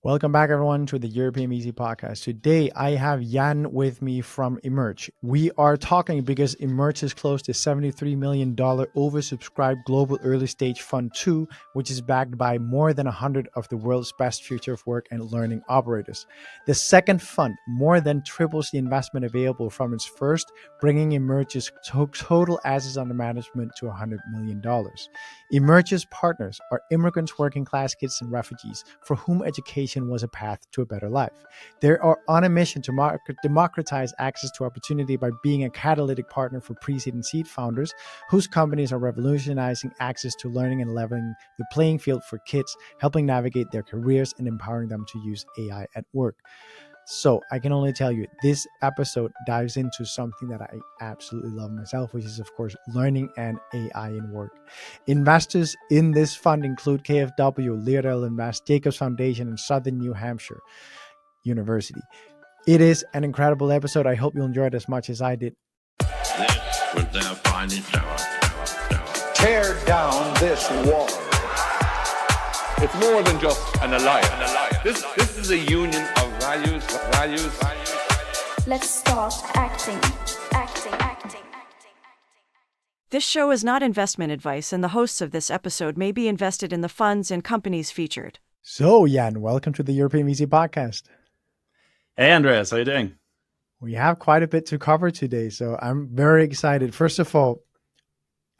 Welcome back, everyone, to the European Easy podcast. Today, I have Jan with me from Emerge. We are talking because Emerge is close to $73 million oversubscribed global early stage fund 2, which is backed by more than 100 of the world's best future of work and learning operators. The second fund more than triples the investment available from its first, bringing Emerge's total assets under management to $100 million. Emerge's partners are immigrants, working class kids, and refugees for whom education was a path to a better life. They are on a mission to democratize access to opportunity by being a catalytic partner for pre-seed and seed founders whose companies are revolutionizing access to learning and leveling the playing field for kids, helping navigate their careers and empowering them to use AI at work. So I can only tell you, this episode dives into something that I absolutely love myself, which is, of course, learning and AI in work. Investors in this fund include KfW, Leerdale Invest, Jacobs Foundation, and Southern New Hampshire University. It is an incredible episode. I hope you'll enjoy it as much as I did. This was their finest hour. Tear down this wall. It's more than just an alliance. This is a union of values. Let's start acting. This show is not investment advice, and the hosts of this episode may be invested in the funds and companies featured. So, Jan, welcome to the European Easy podcast. Hey, Andreas, how you doing? We have quite a bit to cover today, so I'm very excited. First of all,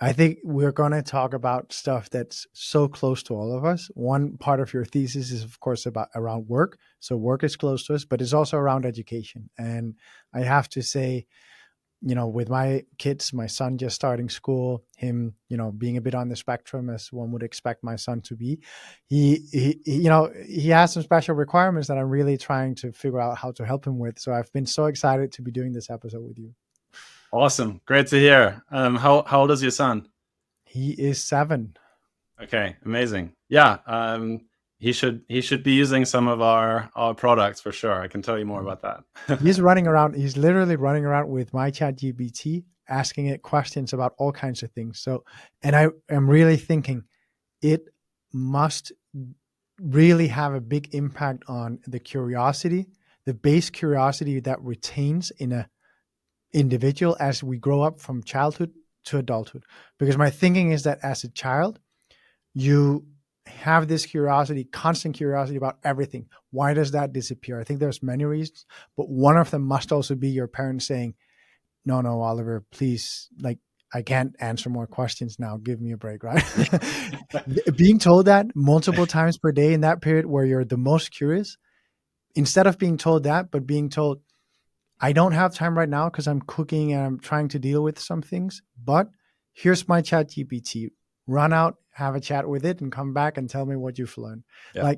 I think we're going to talk about stuff that's so close to all of us. One part of your thesis is, of course, around work. So work is close to us, but it's also around education. And I have to say, with my kids, my son just starting school, him, being a bit on the spectrum as one would expect my son to be, he has some special requirements that I'm really trying to figure out how to help him with. So I've been so excited to be doing this episode with you. Awesome. Great to hear. How old is your son? He is 7. Okay, amazing. Yeah, he should be using some of our products for sure. I can tell you more about that. He's literally running around with my ChatGPT, asking it questions about all kinds of things. So, and I am really thinking it must really have a big impact on the curiosity, the base curiosity that retains in a individual as we grow up from childhood to adulthood. Because my thinking is that as a child, you have this curiosity, constant curiosity about everything. Why does that disappear? I think there's many reasons, but one of them must also be your parents saying, no, Oliver, please, I can't answer more questions now. Give me a break, right? Being told that multiple times per day in that period where you're the most curious, instead of being told that, but being told, I don't have time right now because I'm cooking and I'm trying to deal with some things, but here's my ChatGPT. Run out, have a chat with it, and come back and tell me what you've learned. Yeah.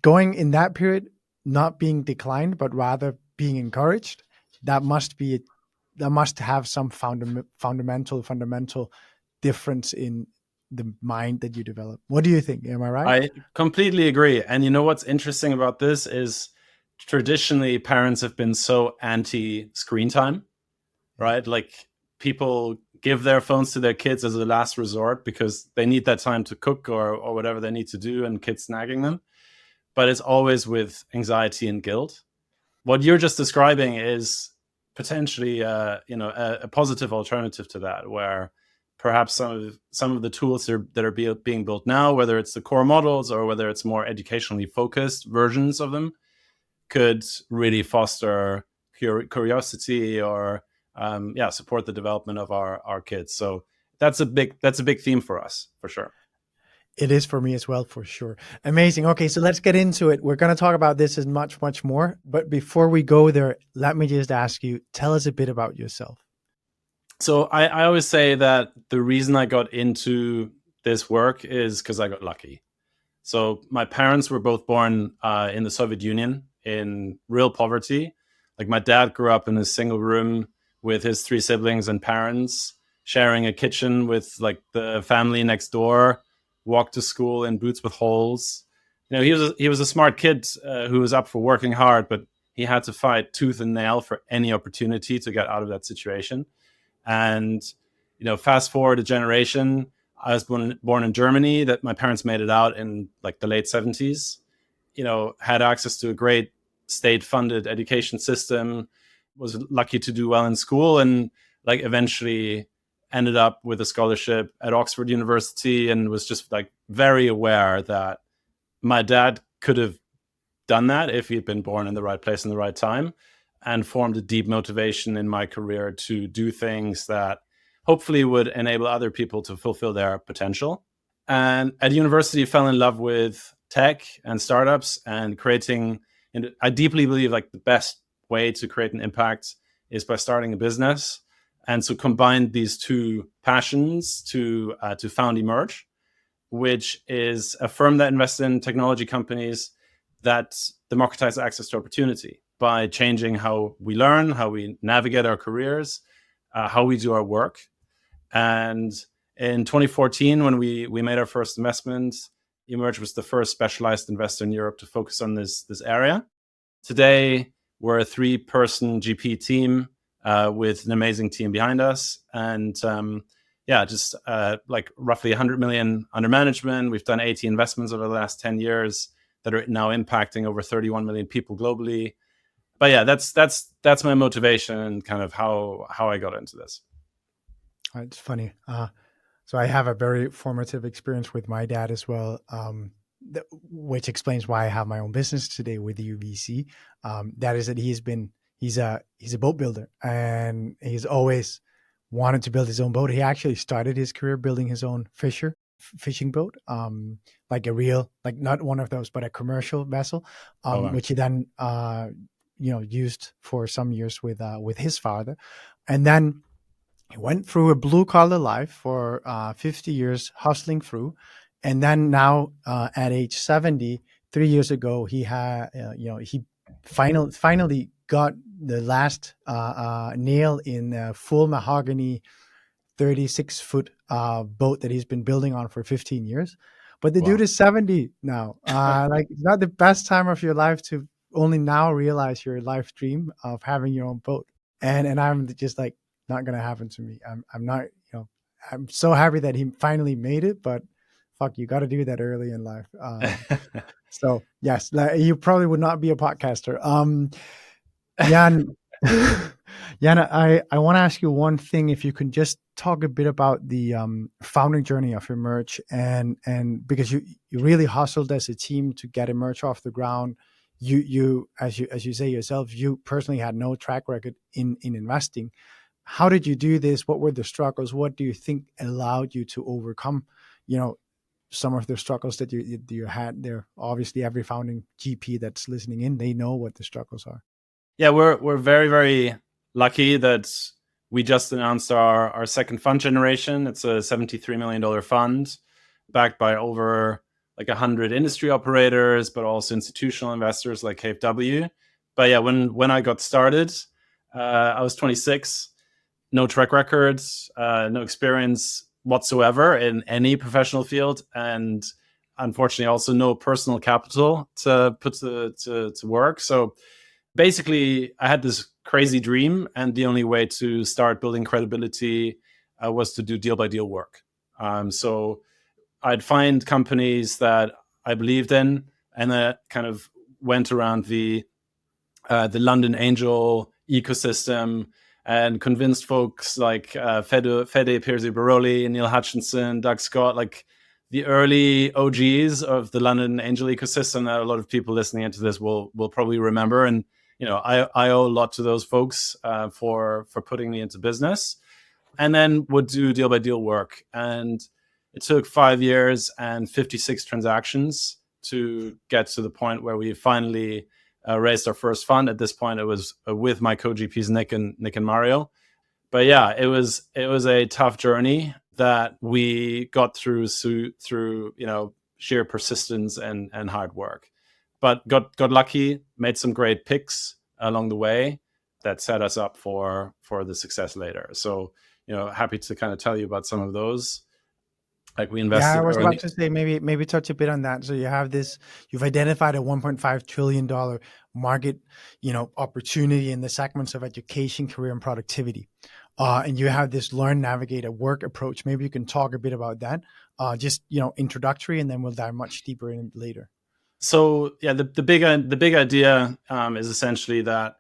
Going in that period, not being declined, but rather being encouraged, that must have some fundamental difference in the mind that you develop. What do you think? Am I right? I completely agree. And what's interesting about this is traditionally parents have been so anti-screen time, right? People give their phones to their kids as a last resort because they need that time to cook or whatever they need to do, and kids snagging them. But it's always with anxiety and guilt. What you're just describing is potentially a positive alternative to that, where perhaps some of the tools that are being built now, whether it's the core models or whether it's more educationally focused versions of them, could really foster curiosity or support the development of our kids. So that's a big theme for us, for sure. It is for me as well, for sure. Amazing. Okay, so let's get into it. We're going to talk about this as much more. But before we go there, let me just ask you, tell us a bit about yourself. So I always say that the reason I got into this work is because I got lucky. So my parents were both born in the Soviet Union in real poverty. My dad grew up in a single room with his 3 siblings and parents, sharing a kitchen with the family next door, walked to school in boots with holes. He was a smart kid who was up for working hard, but he had to fight tooth and nail for any opportunity to get out of that situation. And, fast forward a generation, I was born in Germany, that my parents made it out in the late 70s. had access to a great state-funded education system, was lucky to do well in school, and like eventually ended up with a scholarship at Oxford University, and was just like very aware that my dad could have done that if he'd been born in the right place in the right time, and formed a deep motivation in my career to do things that hopefully would enable other people to fulfill their potential. And at university, fell in love with tech and startups and creating. And I deeply believe like the best way to create an impact is by starting a business. And so combined these two passions to found Emerge, which is a firm that invests in technology companies that democratize access to opportunity by changing how we learn, how we navigate our careers, how we do our work. And in 2014, when we made our first investment, Emerge was the first specialized investor in Europe to focus on this area. Today, we're a 3-person GP team with an amazing team behind us. And just like roughly 100 million under management. We've done 80 investments over the last 10 years that are now impacting over 31 million people globally. But yeah, that's my motivation and kind of how I got into this. It's funny. So I have a very formative experience with my dad as well, which explains why I have my own business today with the UVC. That is that he's a boat builder, and he's always wanted to build his own boat. He actually started his career building his own fishing boat, like a real, like not one of those, but a commercial vessel, Wow. which he then used for some years with his father, and then he went through a blue collar life for 50 years, hustling through, and then now at age 70, 3 years ago, he had he finally got the last nail in a full mahogany 36-foot boat that he's been building on for 15 years. But the dude is 70 now. Like, it's not the best time of your life to only now realize your life dream of having your own boat. And I'm just like, not going to happen to me. I'm not, I'm so happy that he finally made it, but fuck, you got to do that early in life. So yes, you probably would not be a podcaster. Jan, Jan, I want to ask you one thing. If you can just talk a bit about the founding journey of Emerge, and because you really hustled as a team to get Emerge off the ground. You as you say yourself, you personally had no track record in investing. How did you do this? What were the struggles? What do you think allowed you to overcome, some of the struggles that you had there? Obviously, every founding GP that's listening in, they know what the struggles are. Yeah, we're very, very lucky that we just announced our second fund generation. It's a $73 million fund backed by over like 100 industry operators, but also institutional investors like KfW. But yeah, when I got started, I was 26, no track records, no experience whatsoever in any professional field, and unfortunately also no personal capital to put to work. So basically, I had this crazy dream, and the only way to start building credibility was to do deal by deal work. So I'd find companies that I believed in, and that kind of went around the London Angel ecosystem and convinced folks like Fede Pierzi-Baroli, Neil Hutchinson, Doug Scott, like the early OGs of the London Angel ecosystem that a lot of people listening into this will probably remember. And I owe a lot to those folks for putting me into business, and then would do deal by deal work. And it took 5 years and 56 transactions to get to the point where we finally raised our first fund. At this point, it was with my co-GPs Nick and Mario. But yeah, it was a tough journey that we got through sheer persistence and hard work. But got lucky, made some great picks along the way that set us up for the success later. So happy to kind of tell you about some of those. Like we invested. Yeah, I was about to say maybe touch a bit on that. So you've identified a $1.5 trillion market, opportunity in the segments of education, career, and productivity. And you have this learn, navigate, and work approach. Maybe you can talk a bit about that, just introductory, and then we'll dive much deeper in later. So yeah, the big idea is essentially that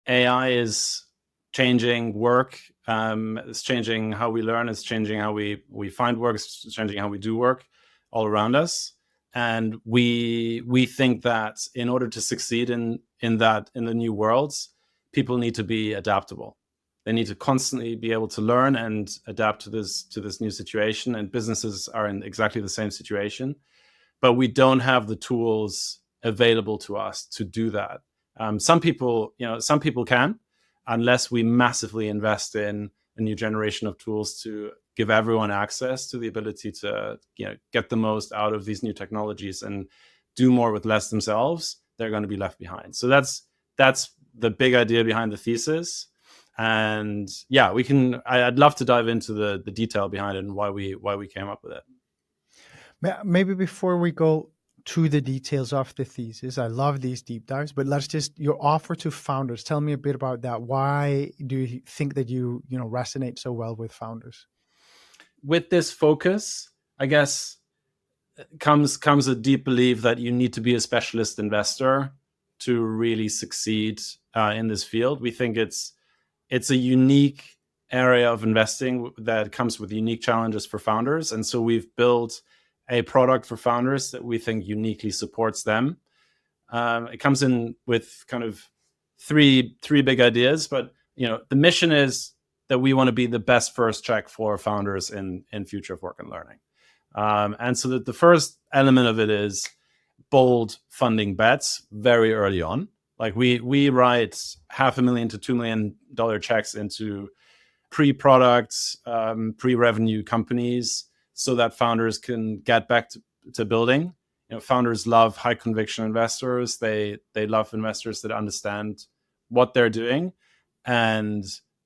AI is changing work. It's changing how we learn. It's changing how we find work. It's changing how we do work all around us. And we think that in order to succeed in the new worlds, people need to be adaptable. They need to constantly be able to learn and adapt to this new situation. And businesses are in exactly the same situation, but we don't have the tools available to us to do that. Some people can, unless we massively invest in a new generation of tools to give everyone access to the ability to get the most out of these new technologies and do more with less themselves. They're going to be left behind. So that's the big idea behind the thesis. And yeah, I'd love to dive into the detail behind it and why we came up with it. Maybe before we go to the details of the thesis, I love these deep dives, but let's just, your offer to founders, tell me a bit about that. Why do you think that you resonate so well with founders? With this focus, I guess, comes a deep belief that you need to be a specialist investor to really succeed in this field. We think it's a unique area of investing that comes with unique challenges for founders. And so we've built a product for founders that we think uniquely supports them. It comes in with kind of three big ideas, but the mission is that we want to be the best first check for founders in future of work and learning. And so that the first element of it is bold funding bets very early on. Like we write $500,000 to $2 million checks into pre-product, pre-revenue companies so that founders can get back to building. Founders love high conviction investors. They love investors that understand what they're doing, and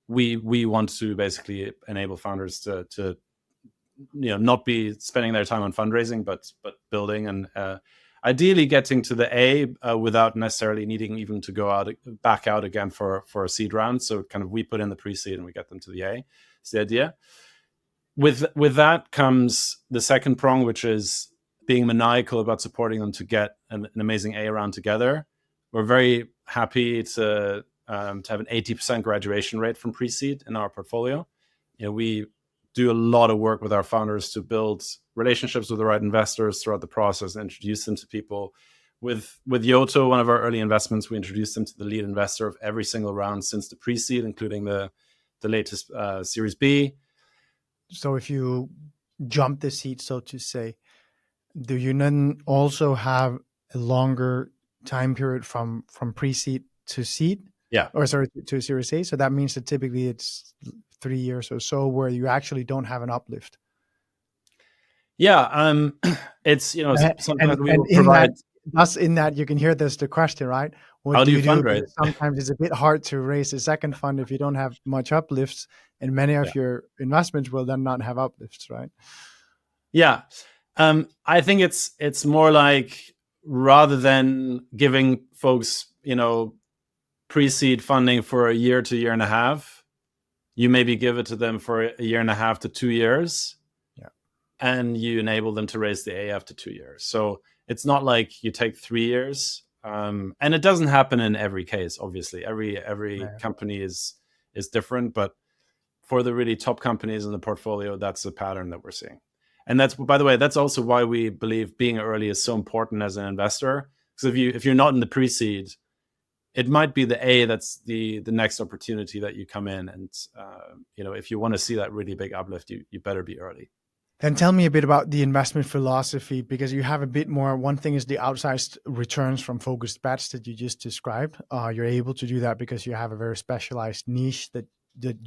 we want to basically enable founders to not be spending their time on fundraising, but building and ideally getting to the A without necessarily needing even to go back out again for a seed round. So kind of we put in the pre-seed and we get them to the A. It's the idea. With that comes the second prong, which is being maniacal about supporting them to get an amazing A round together. We're very happy to have an 80% graduation rate from pre-seed in our portfolio. We do a lot of work with our founders to build relationships with the right investors throughout the process and introduce them to people. With Yoto, one of our early investments, we introduced them to the lead investor of every single round since the pre-seed, including the latest Series B. So if you jump the seat, so to say, do you then also have a longer time period from pre-seed to seed? Yeah. Or sorry, to Series A. So that means that typically it's 3 years or so where you actually don't have an uplift. Yeah. It's, sometimes we will in provide. Thus, in that you can hear this the question, right? What How do you fundraise? Because sometimes it's a bit hard to raise a second fund if you don't have much uplifts, and many of your investments will then not have uplifts, right? Yeah. I think it's more like, rather than giving folks, pre-seed funding for a year to year and a half, you maybe give it to them for a year and a half to 2 years. Yeah. And you enable them to raise the A after 2 years. So it's not like you take 3 years. And it doesn't happen in every case, obviously. Every company is different, but for the really top companies in the portfolio, that's the pattern that we're seeing. And that's, by the way, that's also why we believe being early is so important as an investor. Because if you're not in the pre-seed, it might be the A that's the next opportunity that you come in. And, if you want to see that really big uplift, you better be early. Then tell me a bit about the investment philosophy, because you have a bit more. One thing is the outsized returns from focused bets that you just described. You're able to do that because you have a very specialized niche that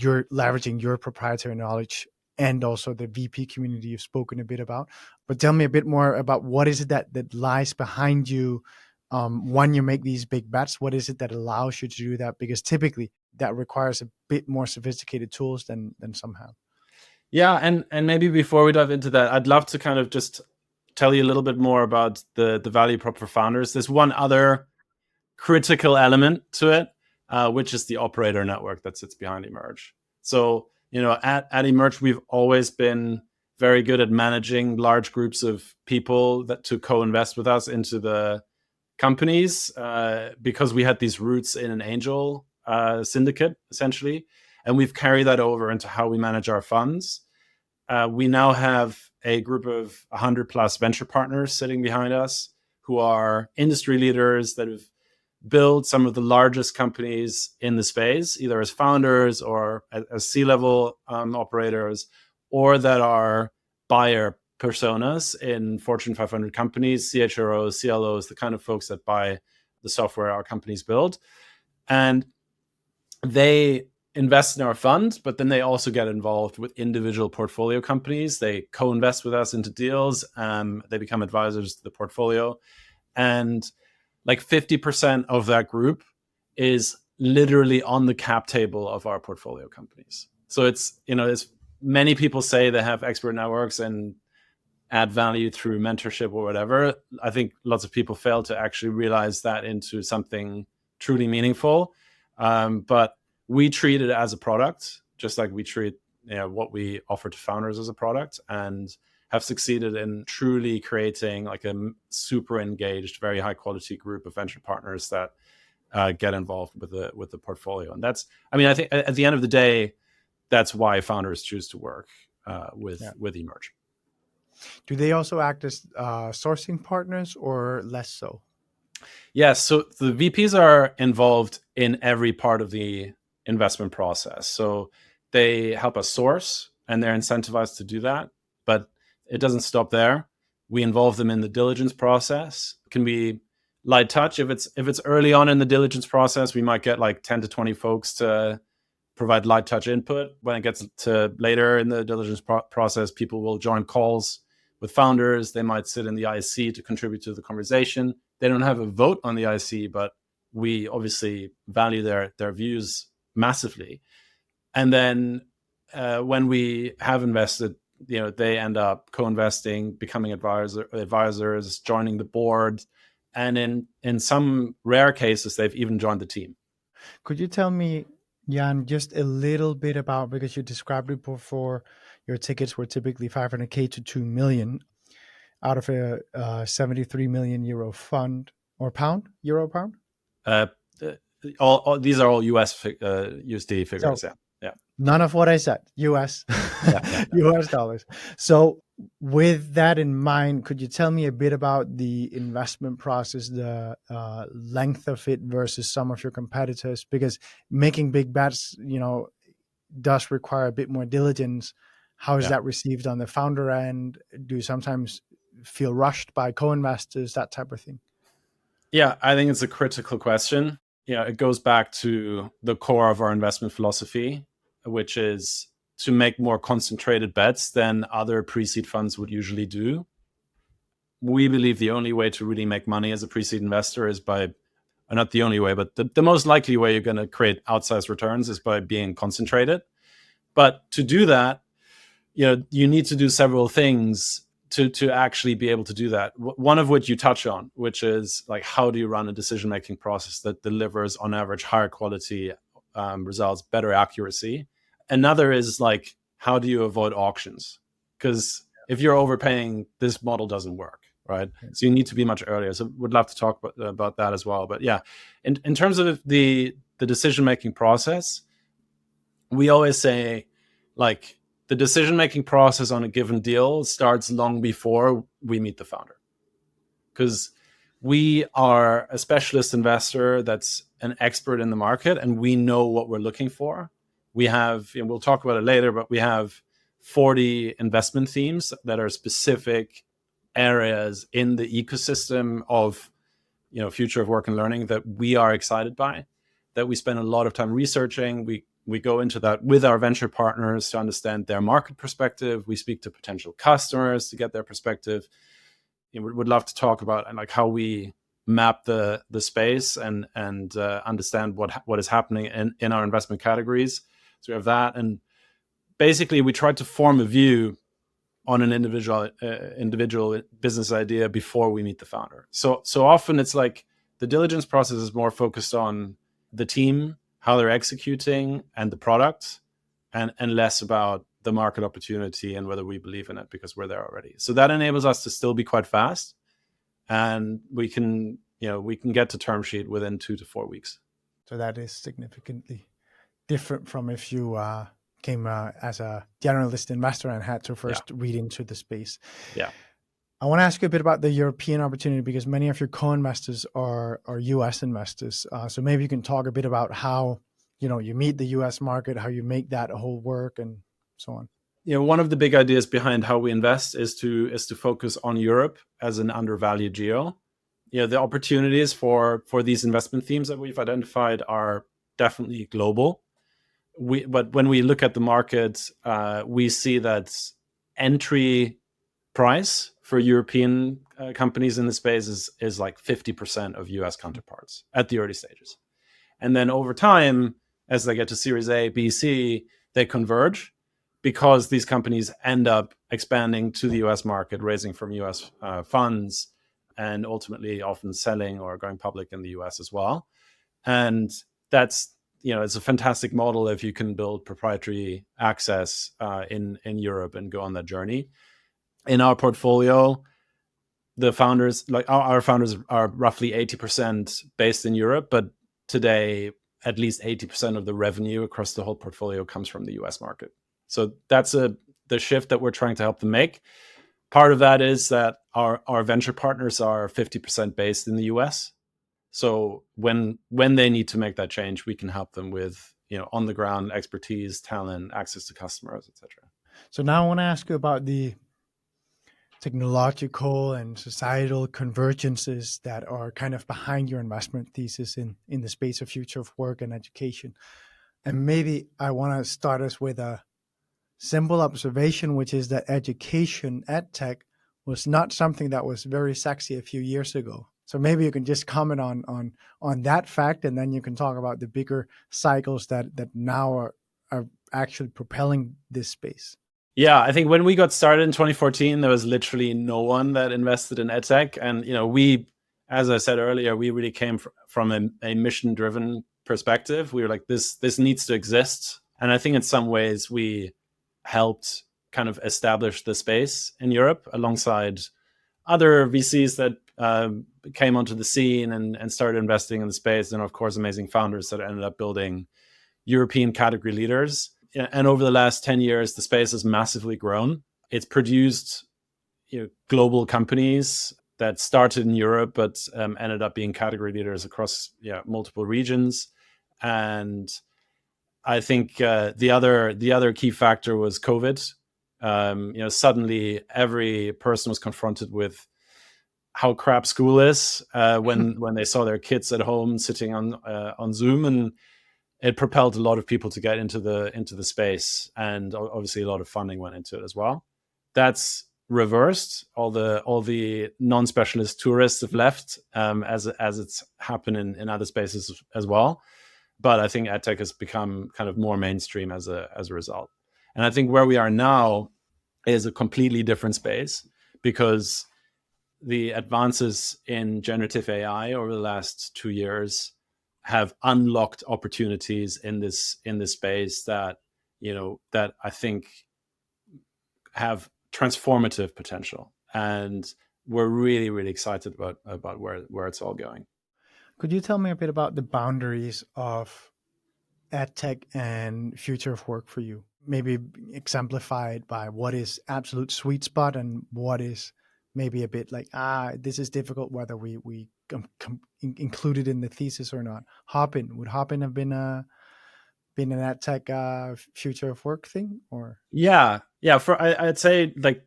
you're leveraging your proprietary knowledge and also the VP community you've spoken a bit about. But tell me a bit more about what is it that lies behind you when you make these big bets. What is it that allows you to do that? Because typically that requires a bit more sophisticated tools than some have. Yeah, and maybe before we dive into that, I'd love to kind of just tell you a little bit more about the value prop for founders. There's one other critical element to it, which is the operator network that sits behind Emerge. So, at Emerge, we've always been very good at managing large groups of people to co-invest with us into the companies because we had these roots in an angel syndicate, essentially. And we've carried that over into how we manage our funds. We now have a group of 100 plus venture partners sitting behind us who are industry leaders that have built some of the largest companies in the space, either as founders or as C-level operators, or that are buyer personas in Fortune 500 companies, CHROs, CLOs, the kind of folks that buy the software our companies build. And they invest in our fund, but then they also get involved with individual portfolio companies. They co-invest with us into deals. They become advisors to the portfolio. And like 50% of that group is literally on the cap table of our portfolio companies. So it's, as many people say they have expert networks and add value through mentorship or whatever. I think lots of people fail to actually realize that into something truly meaningful. But we treat it as a product, just like we treat what we offer to founders as a product, and have succeeded in truly creating like a super engaged, very high quality group of venture partners that get involved with the portfolio. And that's, I think at the end of the day, that's why founders choose to work with Emerge. Do they also act as sourcing partners or less so? Yes. So the VPs are involved in every part of the investment process. So they help us source, and they're incentivized to do that. But it doesn't stop there. We involve them in the diligence process. It can be light touch. If it's early on in the diligence process, we might get like 10 to 20 folks to provide light touch input. When it gets to later in the diligence process, people will join calls with founders. They might sit in the IC to contribute to the conversation. They don't have a vote on the IC, but we obviously value their views massively. And then when we have invested, they end up co-investing, becoming advisors, joining the board, and in some rare cases, they've even joined the team. Could you tell me, Jan, just a little bit about, because you described it before, your tickets were typically 500K to 2 million out of a 73 million euro fund, or euro pound? All these are all USD figures. So, yeah. None of what I said, US, US dollars. So with that in mind, could you tell me a bit about the investment process, the length of it versus some of your competitors? Because making big bets, does require a bit more diligence. How is that received on the founder end? Do you sometimes feel rushed by co-investors, that type of thing? Yeah, I think it's a critical question. It goes back to the core of our investment philosophy, which is to make more concentrated bets than other pre-seed funds would usually do. We believe the only way to really make money as a pre-seed investor is by, not the only way, but the most likely way you're going to create outsized returns is by being concentrated. But to do that, you need to do several things to actually be able to do that. One of which you touch on, which is like, how do you run a decision-making process that delivers on average higher quality results, better accuracy? Another is like, how do you avoid auctions? Because if you're overpaying, this model doesn't work, right? So you need to be much earlier. So would love to talk about that as well. But yeah, in terms of the decision-making process, we always say like, the decision-making process on a given deal starts long before we meet the founder, because we are a specialist investor that's an expert in the market, and we know what we're looking for. We have, and we'll talk about it later, but we have 40 investment themes that are specific areas in the ecosystem of, future of work and learning that we are excited by, that we spend a lot of time researching. We go into that with our venture partners to understand their market perspective. We speak to potential customers to get their perspective. We would love to talk about and like how we map the space and understand what is happening in our investment categories. So we have that, and basically we try to form a view on an individual business idea before we meet the founder. So often it's like the diligence process is more focused on the team, how they're executing, and the product, and less about the market opportunity and whether we believe in it because we're there already. So that enables us to still be quite fast, and we can we can get to term sheet within 2 to 4 weeks. So that is significantly different from if you came as a generalist investor and had to first read into the space. Yeah. I want to ask you a bit about the European opportunity, because many of your co-investors are US investors. So maybe you can talk a bit about how, you meet the US market, how you make that whole work, and so on. One of the big ideas behind how we invest is to focus on Europe as an undervalued geo. The opportunities for these investment themes that we've identified are definitely global. But when we look at the market, we see that entry price for European companies in the space is like 50% of US counterparts at the early stages. And then over time, as they get to Series A, B, C, they converge, because these companies end up expanding to the US market, raising from US funds, and ultimately often selling or going public in the US as well. And that's, it's a fantastic model if you can build proprietary access in Europe and go on that journey. In our portfolio, the founders, like our founders, are roughly 80% based in Europe, but today at least 80% of the revenue across the whole portfolio comes from the US market. So that's the shift that we're trying to help them make. Part of that is that our venture partners are 50% based in the US. So when they need to make that change, we can help them with on the ground expertise, talent, access to customers, etc. So now I want to ask you about the technological and societal convergences that are kind of behind your investment thesis in the space of future of work and education. And maybe I want to start us with a simple observation, which is that education, edtech, was not something that was very sexy a few years ago. So maybe you can just comment on that fact, and then you can talk about the bigger cycles that now are actually propelling this space. Yeah, I think when we got started in 2014, there was literally no one that invested in edtech. And, we, as I said earlier, we really came from a mission-driven perspective. We were like, this needs to exist. And I think in some ways we helped kind of establish the space in Europe alongside other VCs that came onto the scene and started investing in the space. And of course, amazing founders that ended up building European category leaders. And over the last 10 years, the space has massively grown. It's produced global companies that started in Europe, but ended up being category leaders across multiple regions. And I think the other key factor was COVID. Suddenly every person was confronted with how crap school is when they saw their kids at home sitting on Zoom, and it propelled a lot of people to get into the space, and obviously a lot of funding went into it as well. That's reversed. All the non-specialist tourists have left, as it's happened in other spaces as well. But I think edtech has become kind of more mainstream as a result. And I think where we are now is a completely different space, because the advances in generative AI over the last 2 years have unlocked opportunities in this space that I think have transformative potential, and we're really, really excited about where it's all going. Could you tell me a bit about the boundaries of edtech and future of work for you? Maybe exemplified by what is absolute sweet spot and what is maybe a bit like, this is difficult whether we include it in the thesis or not. Hopin, would Hopin have been an edtech future of work thing? Or I'd say like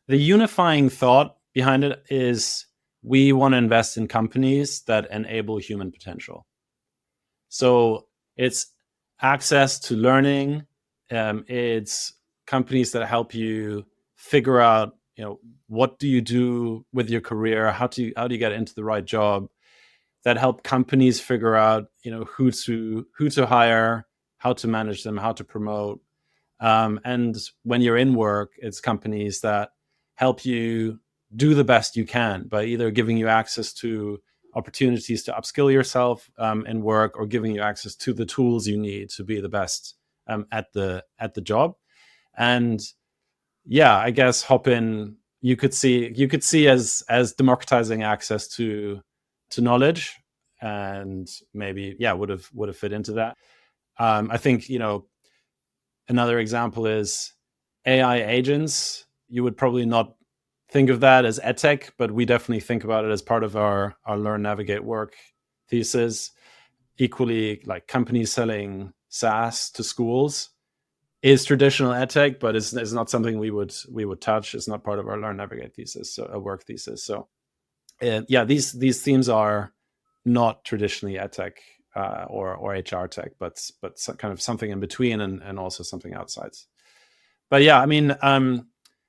the unifying thought behind it is we want to invest in companies that enable human potential. So it's access to learning. It's companies that help you figure out, what do you do with your career? How do you get into the right job? That help companies figure out, who to hire, how to manage them, how to promote. And when you're in work, it's companies that help you do the best you can by either giving you access to opportunities to upskill yourself in work, or giving you access to the tools you need to be the best at the job. And I guess Hopin you could see as democratizing access to to knowledge, and maybe would have fit into that. I think another example is AI agents. You would probably not think of that as edtech, but we definitely think about it as part of our Learn, Navigate, Work thesis. Equally, like companies selling SaaS to schools is traditional edtech, but it's not something we would touch. It's not part of our Learn, Navigate thesis, so a work thesis. So these themes are not traditionally edtech or HR tech, but kind of something in between and also something outside. But yeah, I mean,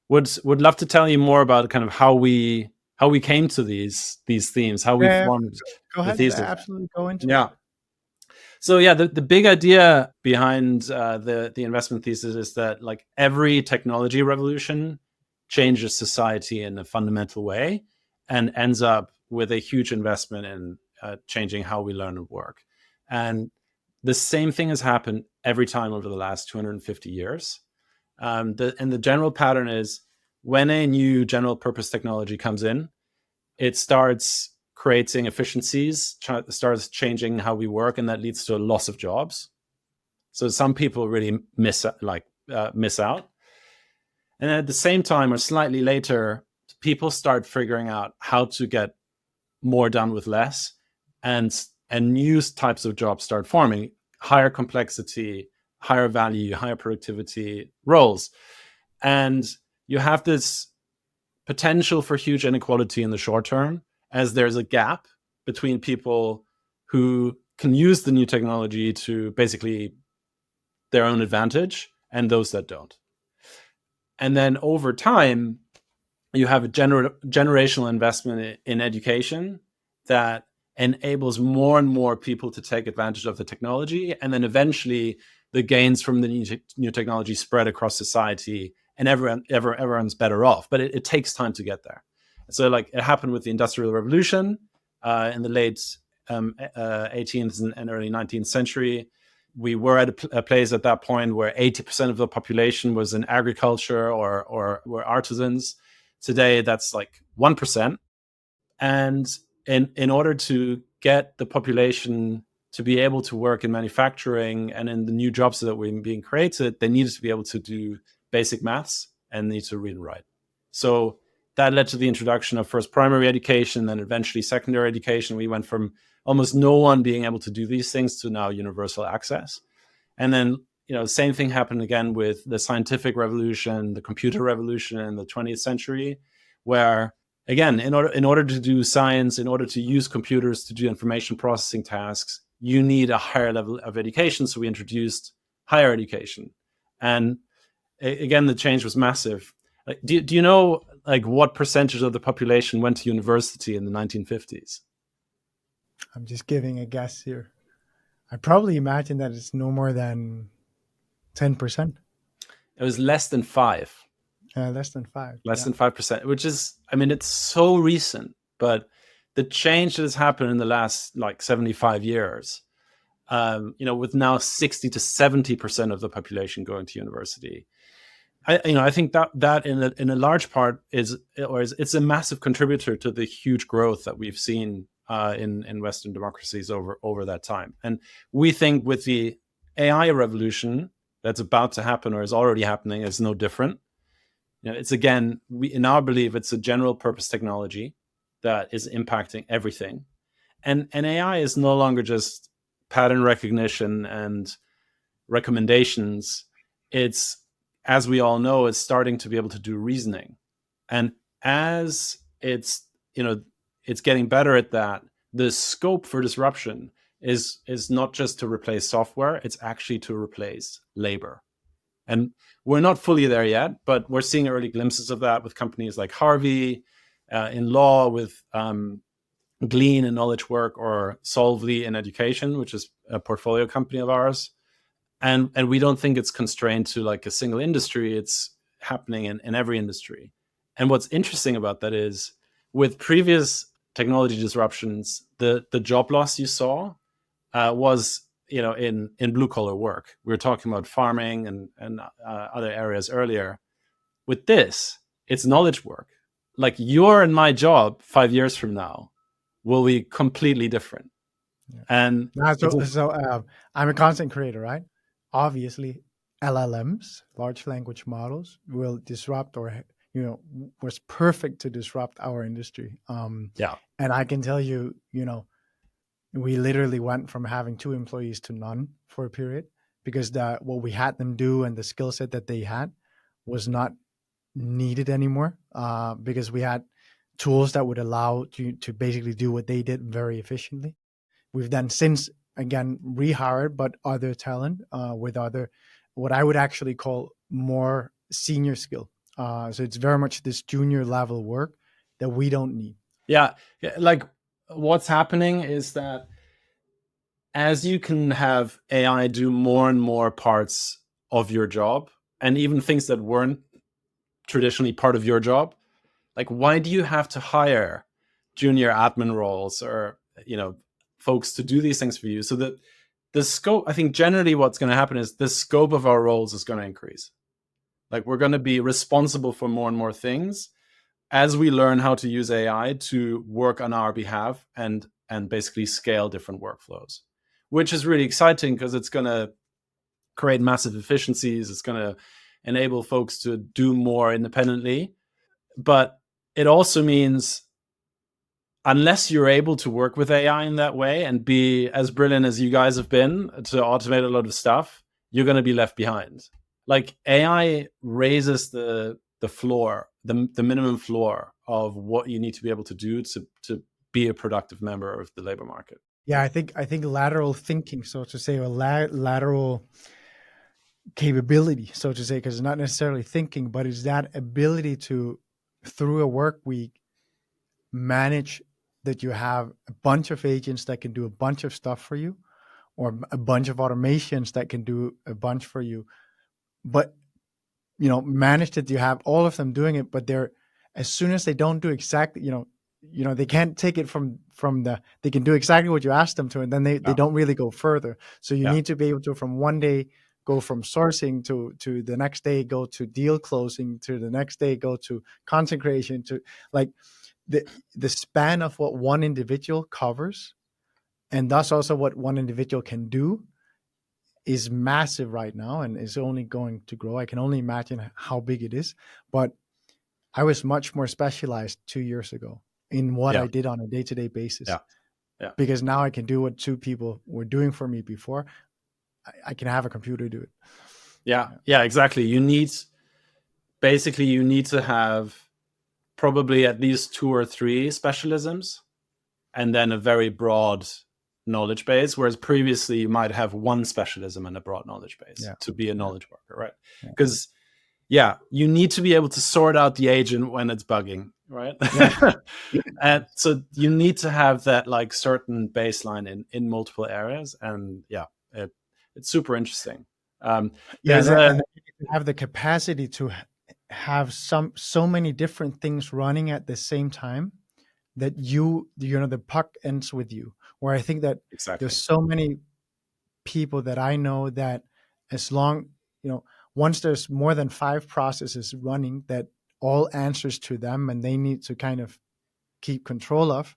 would love to tell you more about kind of how we came to these themes, how we formed Go ahead. the thesis. Absolutely, go into Yeah. it. So yeah, the big idea behind the investment thesis is that like every technology revolution changes society in a fundamental way and ends up with a huge investment in changing how we learn and work. And the same thing has happened every time over the last 250 years. And the general pattern is when a new general purpose technology comes in, it starts creating efficiencies, starts changing how we work, and that leads to a loss of jobs. So some people really miss out. And at the same time, or slightly later, people start figuring out how to get more done with less, and new types of jobs start forming, higher complexity, higher value, higher productivity roles. And you have this potential for huge inequality in the short term, as there's a gap between people who can use the new technology to basically their own advantage and those that don't. And then over time, you have a generational investment in education that enables more and more people to take advantage of the technology. And then eventually the gains from the new technology spread across society, and everyone's better off. But it takes time to get there. So like it happened with the Industrial Revolution in the late 18th and early 19th century. We were at a place at that point where 80% of the population was in agriculture or were artisans. Today, that's like 1%. And in order to get the population to be able to work in manufacturing and in the new jobs that were being created, they needed to be able to do basic maths and need to read and write. So that led to the introduction of first primary education, then eventually secondary education. We went from almost no one being able to do these things to now universal access. And then, same thing happened again with the scientific revolution, the computer revolution in the 20th century, where again, in order to do science, in order to use computers to do information processing tasks, you need a higher level of education. So we introduced higher education. And again, the change was massive. Like, do you know like what percentage of the population went to university in the 1950s? I'm just giving a guess here. I probably imagine that it's no more than 10%. It was less than 5%. Less than 5%. Less than 5%, which is, I mean, it's so recent, but the change that has happened in the last like 75 years, with now 60 to 70% of the population going to university. I think that in a large part it's a massive contributor to the huge growth that we've seen in Western democracies over that time. And we think with the AI revolution that's about to happen or is already happening is no different. It's again, in our belief, it's a general purpose technology that is impacting everything. And AI is no longer just pattern recognition and recommendations. It's, as we all know, it's starting to be able to do reasoning. And as it's getting better at that, the scope for disruption is not just to replace software, it's actually to replace labor. And we're not fully there yet, but we're seeing early glimpses of that with companies like Harvey, in law with Glean in knowledge work, or Solvely in education, which is a portfolio company of ours. And we don't think it's constrained to like a single industry. It's happening in every industry. And what's interesting about that is with previous technology disruptions, the job loss you saw was in blue collar work. We were talking about farming and other areas earlier. With this, it's knowledge work. Like your and my job 5 years from now will be completely different. And I'm a content creator, right? Obviously, LLMs, large language models, will disrupt, or was perfect to disrupt our industry. And I can tell you, we literally went from having 2 employees to none for a period, because what we had them do and the skill set that they had was not needed anymore, because we had tools that would allow you to basically do what they did very efficiently. We've then since, again, rehired, but other talent with other, what I would actually call more senior skill. So it's very much this junior level work that we don't need. Yeah. Like what's happening is that as you can have AI do more and more parts of your job, and even things that weren't traditionally part of your job, like why do you have to hire junior admin roles or folks to do these things for you? So that the scope, I think generally what's going to happen is the scope of our roles is going to increase. Like we're going to be responsible for more and more things as we learn how to use AI to work on our behalf and basically scale different workflows, which is really exciting because it's going to create massive efficiencies. It's going to enable folks to do more independently. But it also means unless you're able to work with AI in that way and be as brilliant as you guys have been to automate a lot of stuff, you're going to be left behind. Like AI raises the floor, the minimum floor of what you need to be able to do to be a productive member of the labor market. Yeah, I think lateral thinking, so to say, or lateral capability, so to say, because it's not necessarily thinking, but it's that ability to, through a work week, manage that you have a bunch of agents that can do a bunch of stuff for you, or a bunch of automations that can do a bunch for you, but manage that you have all of them doing it, but they're, as soon as they don't do exactly, they can't take it from they can do exactly what you asked them to, and then they don't really go further. So you need to be able to, from one day, go from sourcing to the next day, go to deal closing, to the next day, go to content creation, to like the span of what one individual covers, and thus also what one individual can do, is massive right now and is only going to grow. I can only imagine how big it is. But I was much more specialized 2 years ago in what I did on a day-to-day basis. Because now I can do what 2 people were doing for me before. I can have a computer do it. Yeah, exactly. You need to have probably at least 2 or 3 specialisms and then a very broad knowledge base, whereas previously you might have 1 specialism and a broad knowledge base to be a knowledge worker, right? Because you need to be able to sort out the agent when it's bugging, right? And so you need to have that like certain baseline in multiple areas, and it's super interesting. And you have the capacity to have so many different things running at the same time that the puck ends with you. Where I think that there's so many people that I know that as long, once there's more than 5 processes running that all answers to them and they need to kind of keep control of,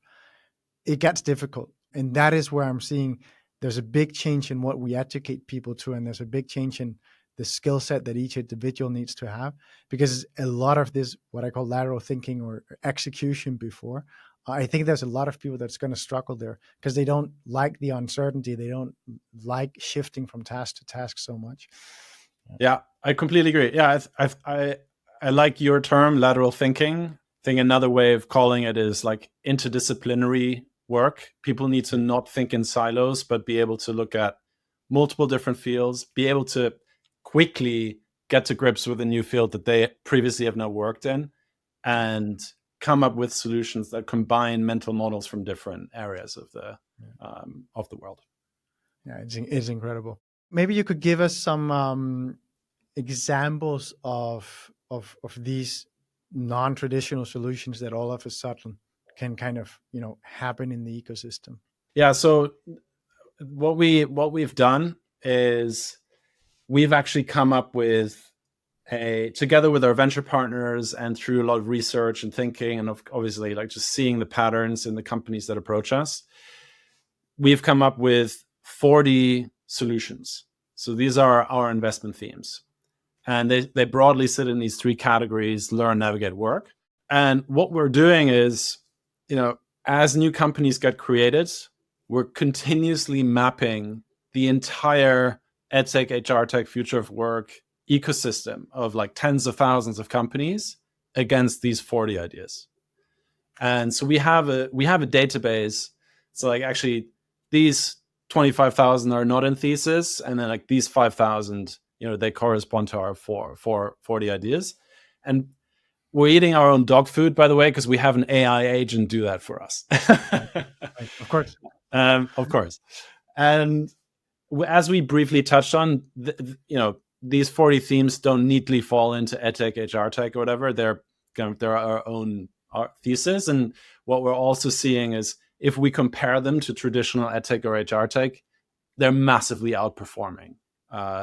it gets difficult. And that is where I'm seeing there's a big change in what we educate people to, and there's a big change in the skill set that each individual needs to have, because a lot of this, what I call lateral thinking or execution before, I think there's a lot of people that's going to struggle there because they don't like the uncertainty. They don't like shifting from task to task so much. Yeah, I completely agree. Yeah, I like your term, lateral thinking. I think another way of calling it is like interdisciplinary work. People need to not think in silos, but be able to look at multiple different fields, be able to quickly get to grips with a new field that they previously have not worked in, and come up with solutions that combine mental models from different areas of the world. Yeah, it's incredible. Maybe you could give us some examples of these non-traditional solutions that all of a sudden can kind of happen in the ecosystem. Yeah. So what we've done is we've actually come up with together with our venture partners and through a lot of research and thinking, and obviously like just seeing the patterns in the companies that approach us, we've come up with 40 solutions. So these are our investment themes. And they broadly sit in these three categories: learn, navigate, work. And what we're doing is, as new companies get created, we're continuously mapping the entire edtech, HR tech, future of work ecosystem of like tens of thousands of companies against these 40 ideas. And so we have a database. So like actually these 25,000 are not in thesis, and then like these 5,000, they correspond to our 40 ideas. And we're eating our own dog food, by the way, because we have an AI agent do that for us. Of course. Of course. And as we briefly touched on, these 40 themes don't neatly fall into edtech, HR tech, or whatever. They're our own thesis. And what we're also seeing is if we compare them to traditional edtech or HR tech, they're massively outperforming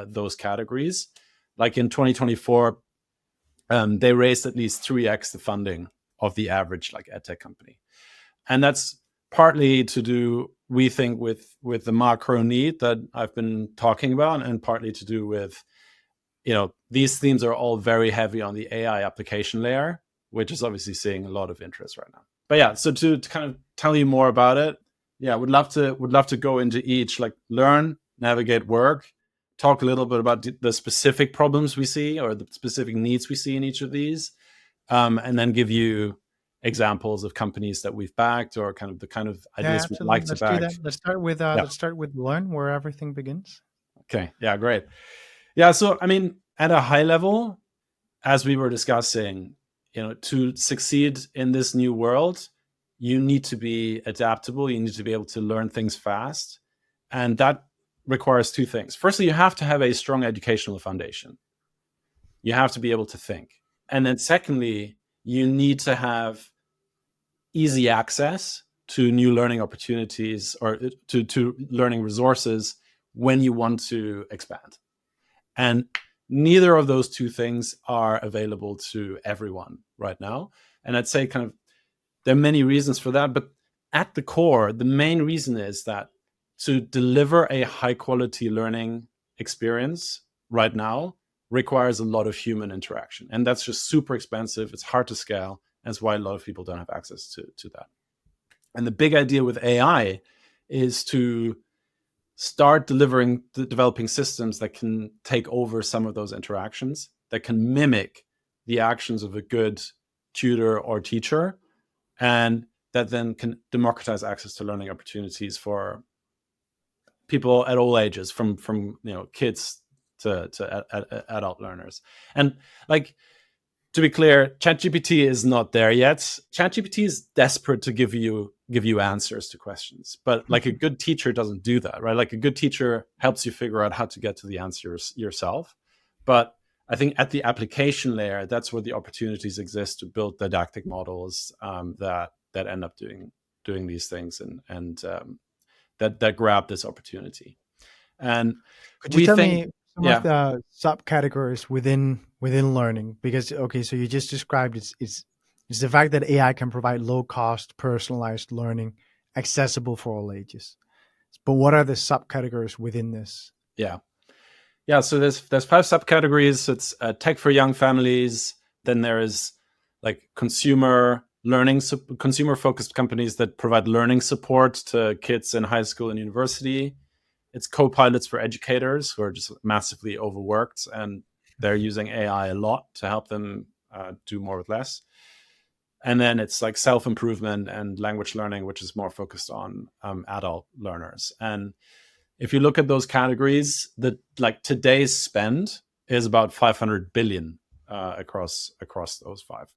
those categories. Like in 2024, they raised at least 3x the funding of the average like edtech company. And that's partly to do, we think, with the macro need that I've been talking about, and partly to do with, these themes are all very heavy on the AI application layer, which is obviously seeing a lot of interest right now. But yeah, so to kind of tell you more about it, would love to go into each, like learn, navigate, work, talk a little bit about the specific problems we see or the specific needs we see in each of these, and then give you examples of companies that we've backed or kind of ideas we'd like to back. Do that. Let's start with learn, where everything begins. Okay. Yeah, great. Yeah. So, I mean, at a high level, as we were discussing, to succeed in this new world, you need to be adaptable. You need to be able to learn things fast. And that requires two things. Firstly, you have to have a strong educational foundation. You have to be able to think. And then secondly, you need to have easy access to new learning opportunities or to learning resources when you want to expand. And neither of those two things are available to everyone right now. And I'd say kind of there are many reasons for that, but at the core, the main reason is that to deliver a high quality learning experience right now requires a lot of human interaction. And that's just super expensive. It's hard to scale. That's why a lot of people don't have access to that. And the big idea with AI is to start developing systems that can take over some of those interactions, that can mimic the actions of a good tutor or teacher, and that then can democratize access to learning opportunities for people at all ages, from kids to adult learners. And like, to be clear, ChatGPT is not there yet. ChatGPT is desperate to give you answers to questions, but like a good teacher doesn't do that, right? Like a good teacher helps you figure out how to get to the answers yourself. But I think at the application layer, that's where the opportunities exist to build didactic models that end up doing these things and that grab this opportunity. And could you tell me some of the subcategories within learning? Because so you just described it's the fact that AI can provide low cost, personalized learning, accessible for all ages. But what are the subcategories within this? Yeah. So there's 5 subcategories. It's tech for young families. Then there is like consumer focused companies that provide learning support to kids in high school and university. It's co-pilots for educators who are just massively overworked, and they're using AI a lot to help them do more with less. And then it's like self-improvement and language learning, which is more focused on adult learners. And if you look at those categories, today's spend is about 500 billion across those 5.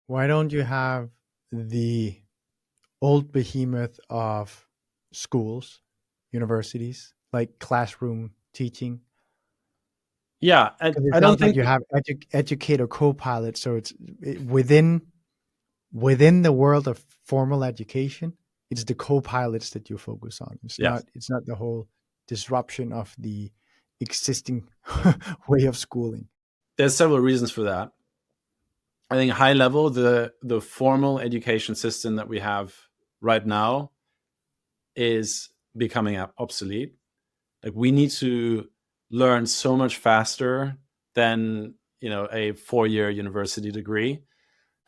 Why don't you have the old behemoth of schools, universities, like classroom teaching? Yeah, I don't think you have educator co-pilot. So it's within the world of formal education, it's the co-pilots that you focus on. It's not the whole disruption of the existing way of schooling. there's several reasons for that. I think high level, the formal education system that we have right now is becoming obsolete. Like, we need to learn so much faster than, a 4-year university degree.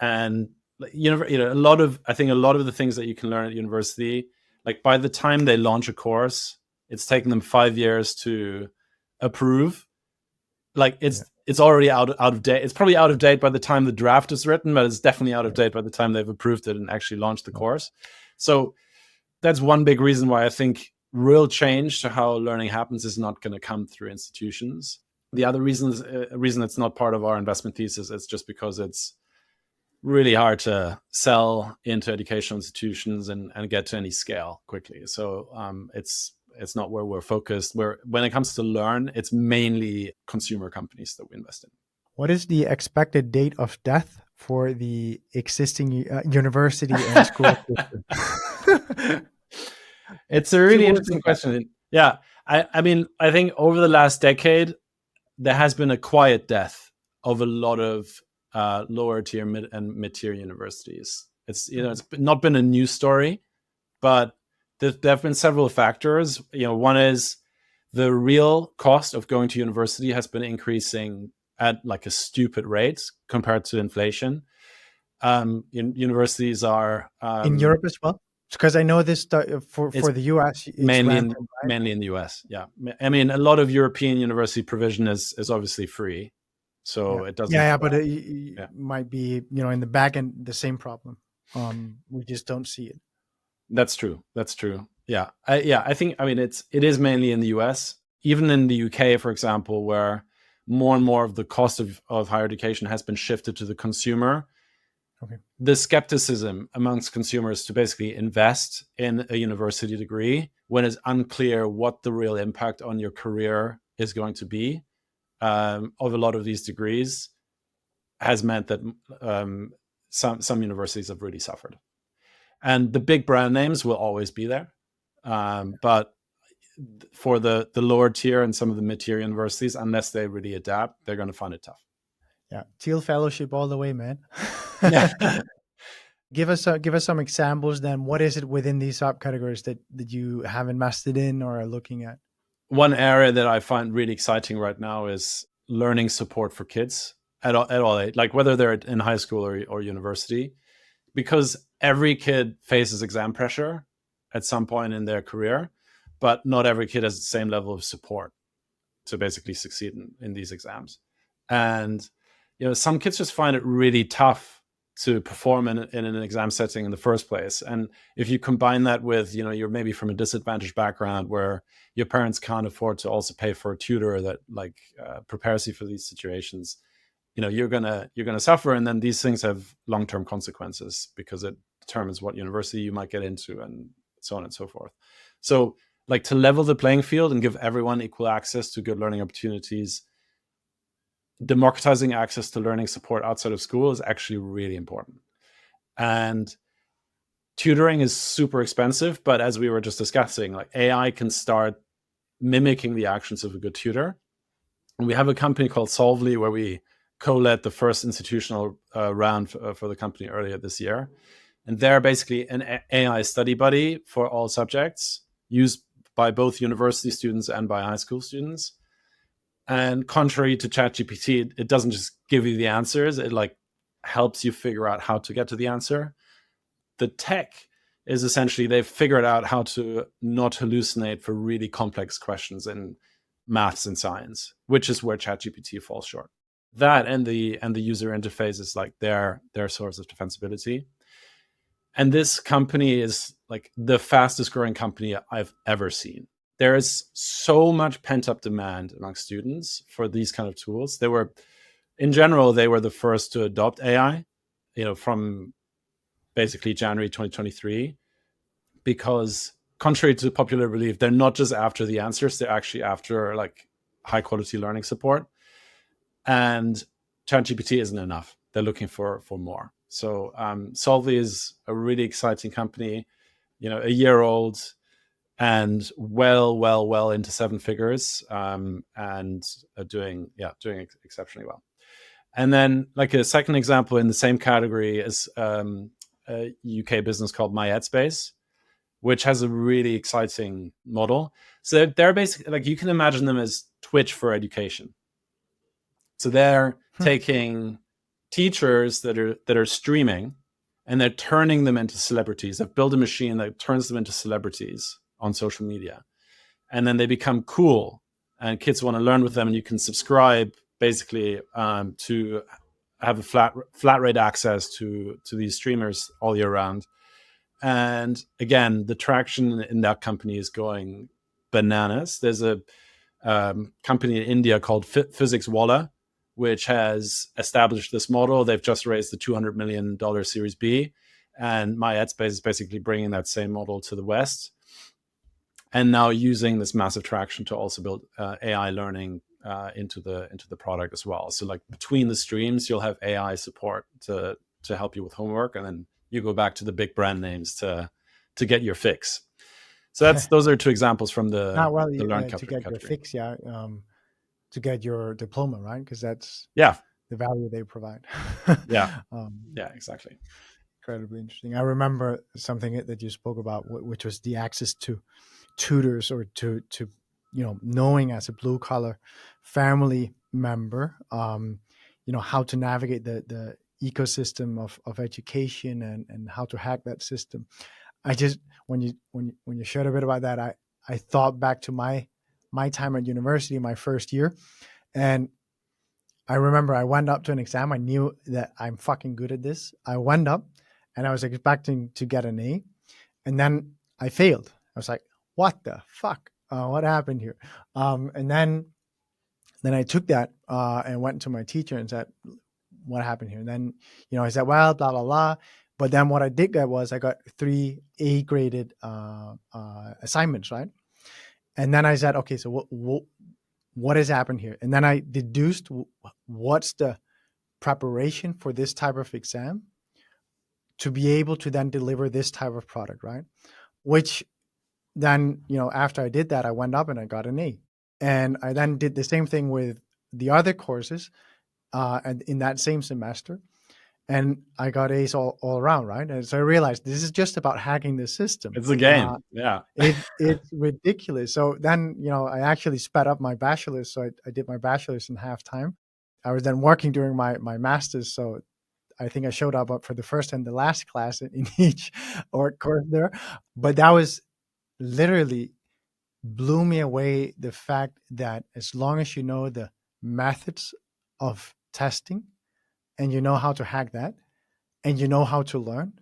And a lot of the things that you can learn at university, like by the time they launch a course, it's taken them 5 years to approve. Like, it's already out of date. It's probably out of date by the time the draft is written, but it's definitely out of date by the time they've approved it and actually launched the course. So that's one big reason why I think real change to how learning happens is not going to come through institutions. The other reason it's not part of our investment thesis is just because it's really hard to sell into educational institutions and get to any scale quickly. So it's not where we're focused. When it comes to learn, it's mainly consumer companies that we invest in. What is the expected date of death for the existing university and school system? It's a really interesting question. Yeah, I mean, I think over the last decade, there has been a quiet death of a lot of lower tier and mid-tier universities. It's not been a news story, but there have been several factors. One is the real cost of going to university has been increasing at like a stupid rate compared to inflation. Universities are in Europe as well, because I know this for the US, it's mainly rampant, in the US. Yeah, I mean, a lot of European university provision is obviously free, so it doesn't. Yeah, but it might be in the back end the same problem. We just don't see it. That's true. Yeah, I think, I mean, it is mainly in the US. Even in the UK, for example, where more and more of the cost of higher education has been shifted to the consumer. Okay. The skepticism amongst consumers to basically invest in a university degree when it's unclear what the real impact on your career is going to be of a lot of these degrees has meant that some universities have really suffered. And the big brand names will always be there. But for the lower tier and some of the mid-tier universities, unless they really adapt, they're going to find it tough. Yeah, Teal Fellowship all the way, man. Yeah. Give us some examples then. What is it within these subcategories that you have invested in or are looking at? One area that I find really exciting right now is learning support for kids at all age, like whether they're in high school or university, because every kid faces exam pressure at some point in their career, but not every kid has the same level of support to basically succeed in these exams. And some kids just find it really tough to perform in an exam setting in the first place. And if you combine that with, you're maybe from a disadvantaged background where your parents can't afford to also pay for a tutor that prepares you for these situations, you're gonna suffer. And then these things have long-term consequences because it determines what university you might get into and so on and so forth. So to level the playing field and give everyone equal access to good learning opportunities, democratizing access to learning support outside of school is actually really important. And tutoring is super expensive, but as we were just discussing, AI can start mimicking the actions of a good tutor. And we have a company called Solvly where we co-led the first institutional round for the company earlier this year. And they're basically an AI study buddy for all subjects used by both university students and by high school students. And contrary to ChatGPT, it doesn't just give you the answers. It helps you figure out how to get to the answer. The tech is essentially they've figured out how to not hallucinate for really complex questions in maths and science, which is where ChatGPT falls short. That and the user interface is their source of defensibility. And this company is the fastest growing company I've ever seen. There is so much pent-up demand among students for these kind of tools. They were the first to adopt AI, from basically January 2023, because contrary to popular belief, they're not just after the answers, they're actually after high quality learning support. And ChatGPT isn't enough. They're looking for more. So Solvly is a really exciting company, a year old, and well into seven figures, and doing exceptionally well. And then like a second example in the same category is a UK business called My Headspace, which has a really exciting model. So they're basically like, you can imagine them as Twitch for education. So they're taking teachers that are streaming, and they're turning them into celebrities. They've built a machine that turns them into celebrities on social media. And then they become cool, and kids want to learn with them, and you can subscribe basically to have a flat rate access to these streamers all year round. And again, the traction in that company is going bananas. There's a company in India called Physics Wallah, which has established this model. They've just raised the $200 million Series B, and My Headspace is basically bringing that same model to the West, and now using this massive traction to also build AI learning into the product as well. So like between the streams, you'll have AI support to help you with homework, and then you go back to the big brand names to get your fix. So those are two examples from the Learn to get your fix, to get your diploma, right? Because that's the value they provide. Yeah, exactly. Incredibly interesting. I remember something that you spoke about, which was the access to tutors, or to knowing as a blue collar family member, how to navigate the ecosystem of education and how to hack that system. I just, when you shared a bit about that, I thought back to my time at university, my first year, and I remember I went up to an exam. I knew that I'm fucking good at this. I went up and I was expecting to get an A, and then I failed. I was like, what the fuck? What happened here? And then I took that and went to my teacher and said, what happened here? And then, I said, well, blah, blah, blah. But then what I did get was I got 3 A graded assignments, right? And then I said, okay, so what has happened here? And then I deduced what's the preparation for this type of exam to be able to then deliver this type of product, right? Which then, after I did that, I went up and I got an A. And I then did the same thing with the other courses and in that same semester. And I got A's all around, right? And so I realized this is just about hacking the system. It's a game. It's ridiculous. So then, I actually sped up my bachelor's. So I did my bachelor's in half time. I was then working during my master's. So I think I showed up for the first and the last class in each course there. But that was literally blew me away, the fact that as long as you know the methods of testing and you know how to hack that and you know how to learn,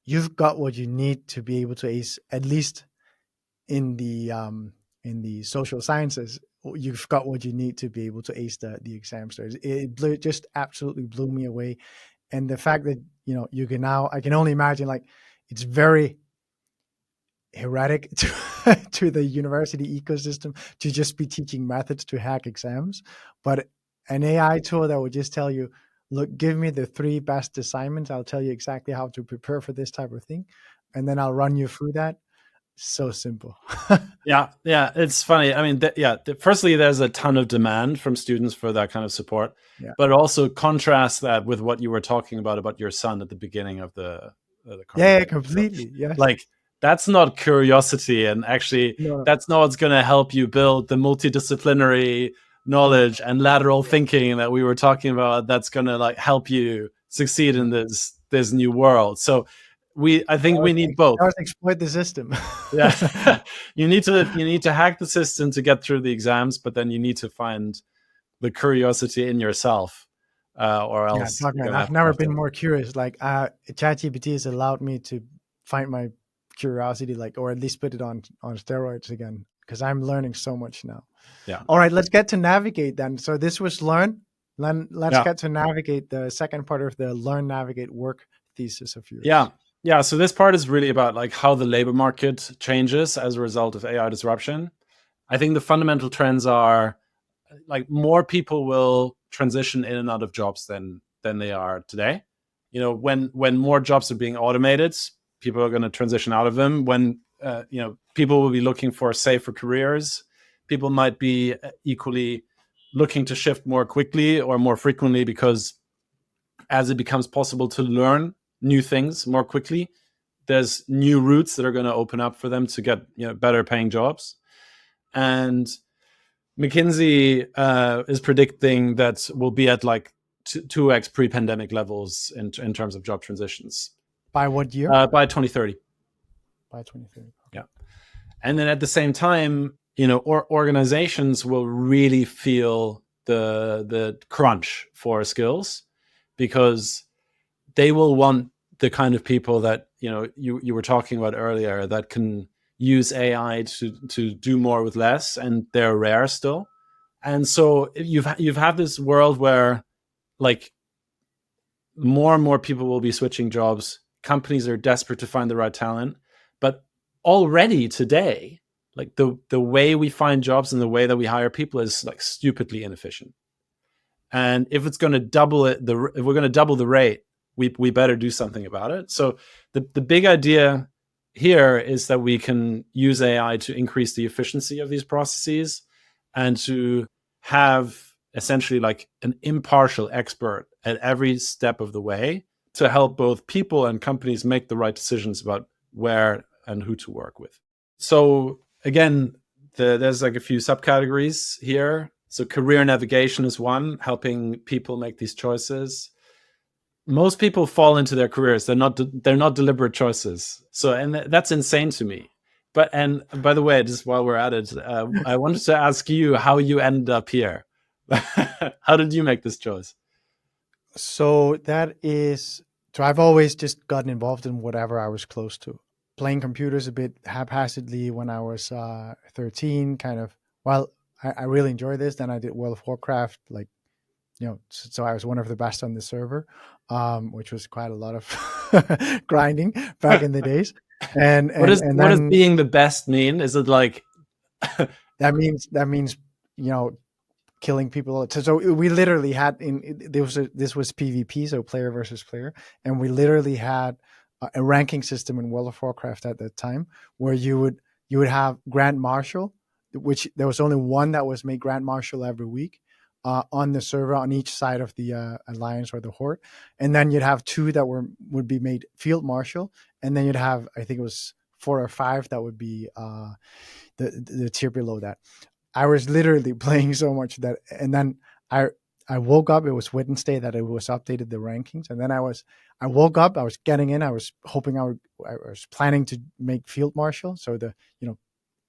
you've got what you need to be able to ace, at least in the social sciences. You've got what you need to be able to ace the exam. So it just absolutely blew me away. And the fact that, you can now, I can only imagine, like, it's very heretic to the university ecosystem to just be teaching methods to hack exams. But an AI tool that would just tell you, look, give me the 3 best assignments. I'll tell you exactly how to prepare for this type of thing. And then I'll run you through that. So simple. Yeah. It's funny. I mean, firstly, there's a ton of demand from students for that kind of support, but also contrast that with what you were talking about your son at the beginning of the conversation. Completely. Yes. Like, that's not curiosity, and actually that's not what's going to help you build the multidisciplinary knowledge and lateral thinking that we were talking about. That's going to like help you succeed in this new world. So I think we need both. Exploit the system. Yeah, you need to hack the system to get through the exams, but then you need to find the curiosity in yourself, or else. I've never been more curious. Like ChatGPT has allowed me to find my curiosity, like, or at least put it on steroids again, because I'm learning so much now. Yeah. All right, let's get to navigate then. So this was learn. Then let's get to navigate, the second part of the learn, navigate, work thesis of yours. Yeah. So this part is really about like how the labor market changes as a result of AI disruption. I think the fundamental trends are like more people will transition in and out of jobs than they are today. When more jobs are being automated, people are going to transition out of them. When people will be looking for safer careers, people might be equally looking to shift more quickly or more frequently, because as it becomes possible to learn new things more quickly, there's new routes that are going to open up for them to get better paying jobs. And McKinsey is predicting that we'll be at like 2x pre-pandemic levels in terms of job transitions. By what year? By 2030. By 2030. Yeah. And then at the same time, organizations will really feel the crunch for skills, because they will want the kind of people that you were talking about earlier, that can use AI to do more with less, and they're rare still. And so you've had this world where like more and more people will be switching jobs. Companies are desperate to find the right talent, but already today, like the way we find jobs and the way that we hire people is like stupidly inefficient. And if it's going to double it, if we're going to double the rate, we better do something about it. So the big idea here is that we can use AI to increase the efficiency of these processes, and to have essentially like an impartial expert at every step of the way to help both people and companies make the right decisions about where and who to work with. So again, there's like a few subcategories here. So career navigation is one, helping people make these choices. Most people fall into their careers. They're not deliberate choices. So, and that's insane to me. And by the way, just while we're at it, I wanted to ask you how you ended up here. How did you make this choice? So I've always just gotten involved in whatever I was close to. Playing computers a bit haphazardly when I was 13, kind of, well, I really enjoy this. Then I did World of Warcraft, like, so I was one of the best on the server, which was quite a lot of grinding back in the days. And what does being the best mean? Is it like that means killing people? So we literally had this was PvP, so player versus player, and we literally had a ranking system in World of Warcraft at that time, where you would have Grand Marshal, which there was only one that was made Grand Marshal every week on the server on each side of the alliance or the horde, and then you'd have two that would be made Field Marshal, and then you'd have, I think it was 4 or 5 that would be the tier below that. I was literally playing so much that, and then I woke up. It was Wednesday that it was updated, the rankings, and then I woke up. I was getting in. I was hoping I was planning to make Field Marshal, so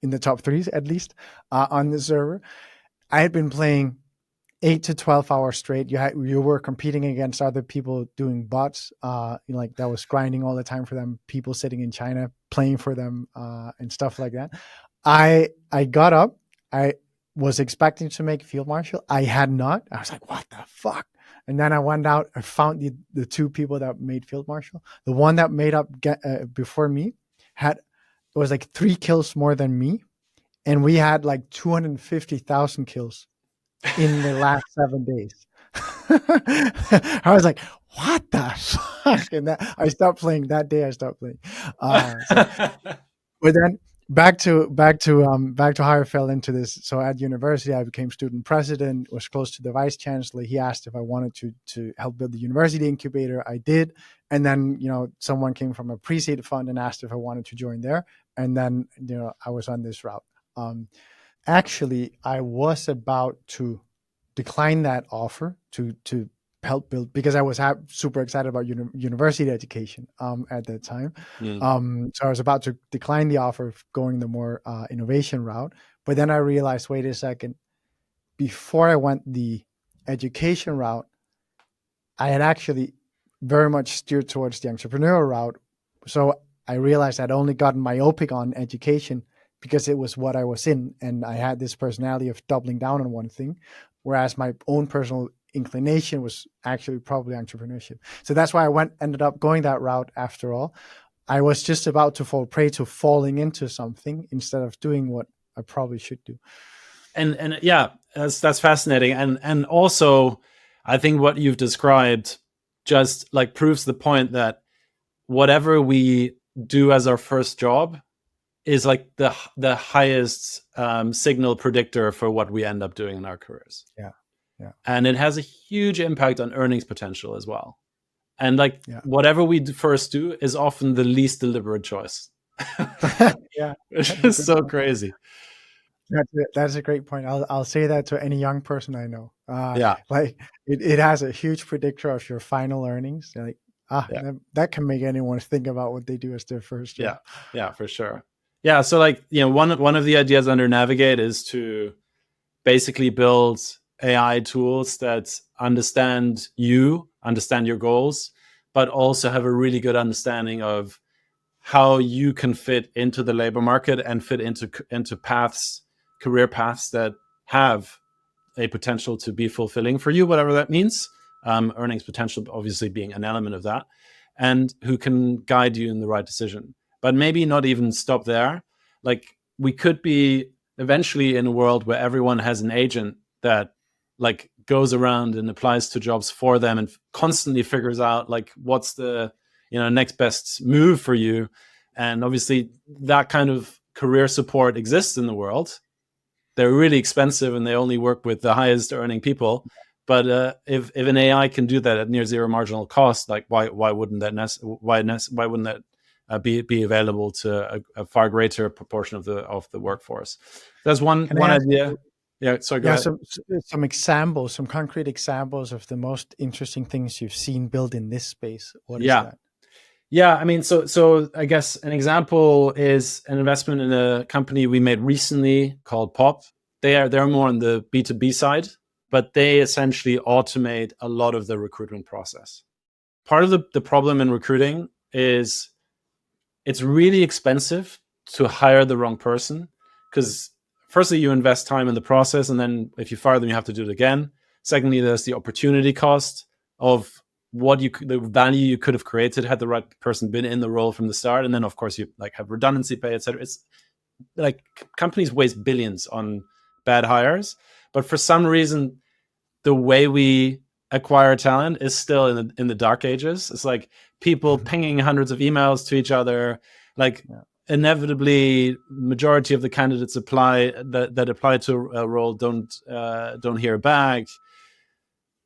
in the top 3s at least on the server. I had been playing 8 to 12 hours straight. You were competing against other people doing bots, like that was grinding all the time for them. People sitting in China playing for them and stuff like that. I got up. I was expecting to make Field Marshal. I had not. I was like, what the fuck? And then I went out. I found the 2 people that made Field Marshal. The one that made up before me was like 3 kills more than me, and we had like 250,000 kills in the last 7 days. I was like, what the fuck? And I stopped playing that day. I stopped playing. But then back to how I fell into this. So at university, I became student president, was close to the vice chancellor. He asked if I wanted to help build the university incubator. I did. And then, someone came from a pre-seed fund and asked if I wanted to join there. And then, I was on this route. Actually, I was about to decline that offer to help build, because I was super excited about university education at that time. So I was about to decline the offer of going the more innovation route. But then I realized, wait a second, before I went the education route, I had actually very much steered towards the entrepreneurial route. So I realized I'd only gotten myopic on education because it was what I was in, and I had this personality of doubling down on one thing, whereas my own personal inclination was actually probably entrepreneurship. So that's why I ended up going that route after all. I was just about to fall prey to falling into something instead of doing what I probably should do. And yeah, that's fascinating. And also, I think what you've described just like proves the point that whatever we do as our first job is like the highest signal predictor for what we end up doing in our careers. Yeah. Yeah. And it has a huge impact on earnings potential as well. And like Yeah. whatever we first do is often the least deliberate choice. Yeah. It's just so crazy. That's a great point. I'll say that to any young person I know. Yeah. Like it has a huge predictor of your final earnings. Like Yeah. that can make anyone think about what they do as their first job. Yeah, for sure. Yeah, so like, one of the ideas under Navigate is to basically build AI tools that understand your goals, but also have a really good understanding of how you can fit into the labor market and fit into career paths that have a potential to be fulfilling for you, whatever that means. Earnings potential obviously being an element of that, and who can guide you in the right decision. But maybe not even stop there. Like, we could be eventually in a world where everyone has an agent that like goes around and applies to jobs for them and constantly figures out like what's the next best move for you. And obviously that kind of career support exists in the world. They're really expensive and they only work with the highest earning people. But if an AI can do that at near zero marginal cost, like why wouldn't that be available to a far greater proportion of the workforce? There's one idea. Yeah, sorry. Go ahead. Some examples, some concrete examples of the most interesting things you've seen built in this space. What is that? Yeah, I mean, so I guess an example is an investment in a company we made recently called Pop. They're more on the B2B side, but they essentially automate a lot of the recruitment process. Part of the problem in recruiting is it's really expensive to hire the wrong person, because firstly, you invest time in the process, and then if you fire them, you have to do it again. Secondly, there's the opportunity cost of the value you could have created had the right person been in the role from the start. And then of course you like have redundancy pay, etc. It's like companies waste billions on bad hires, but for some reason the way we acquire talent is still in the dark ages. It's like people pinging hundreds of emails to each other. Like inevitably majority of the candidates that apply to a role don't hear back.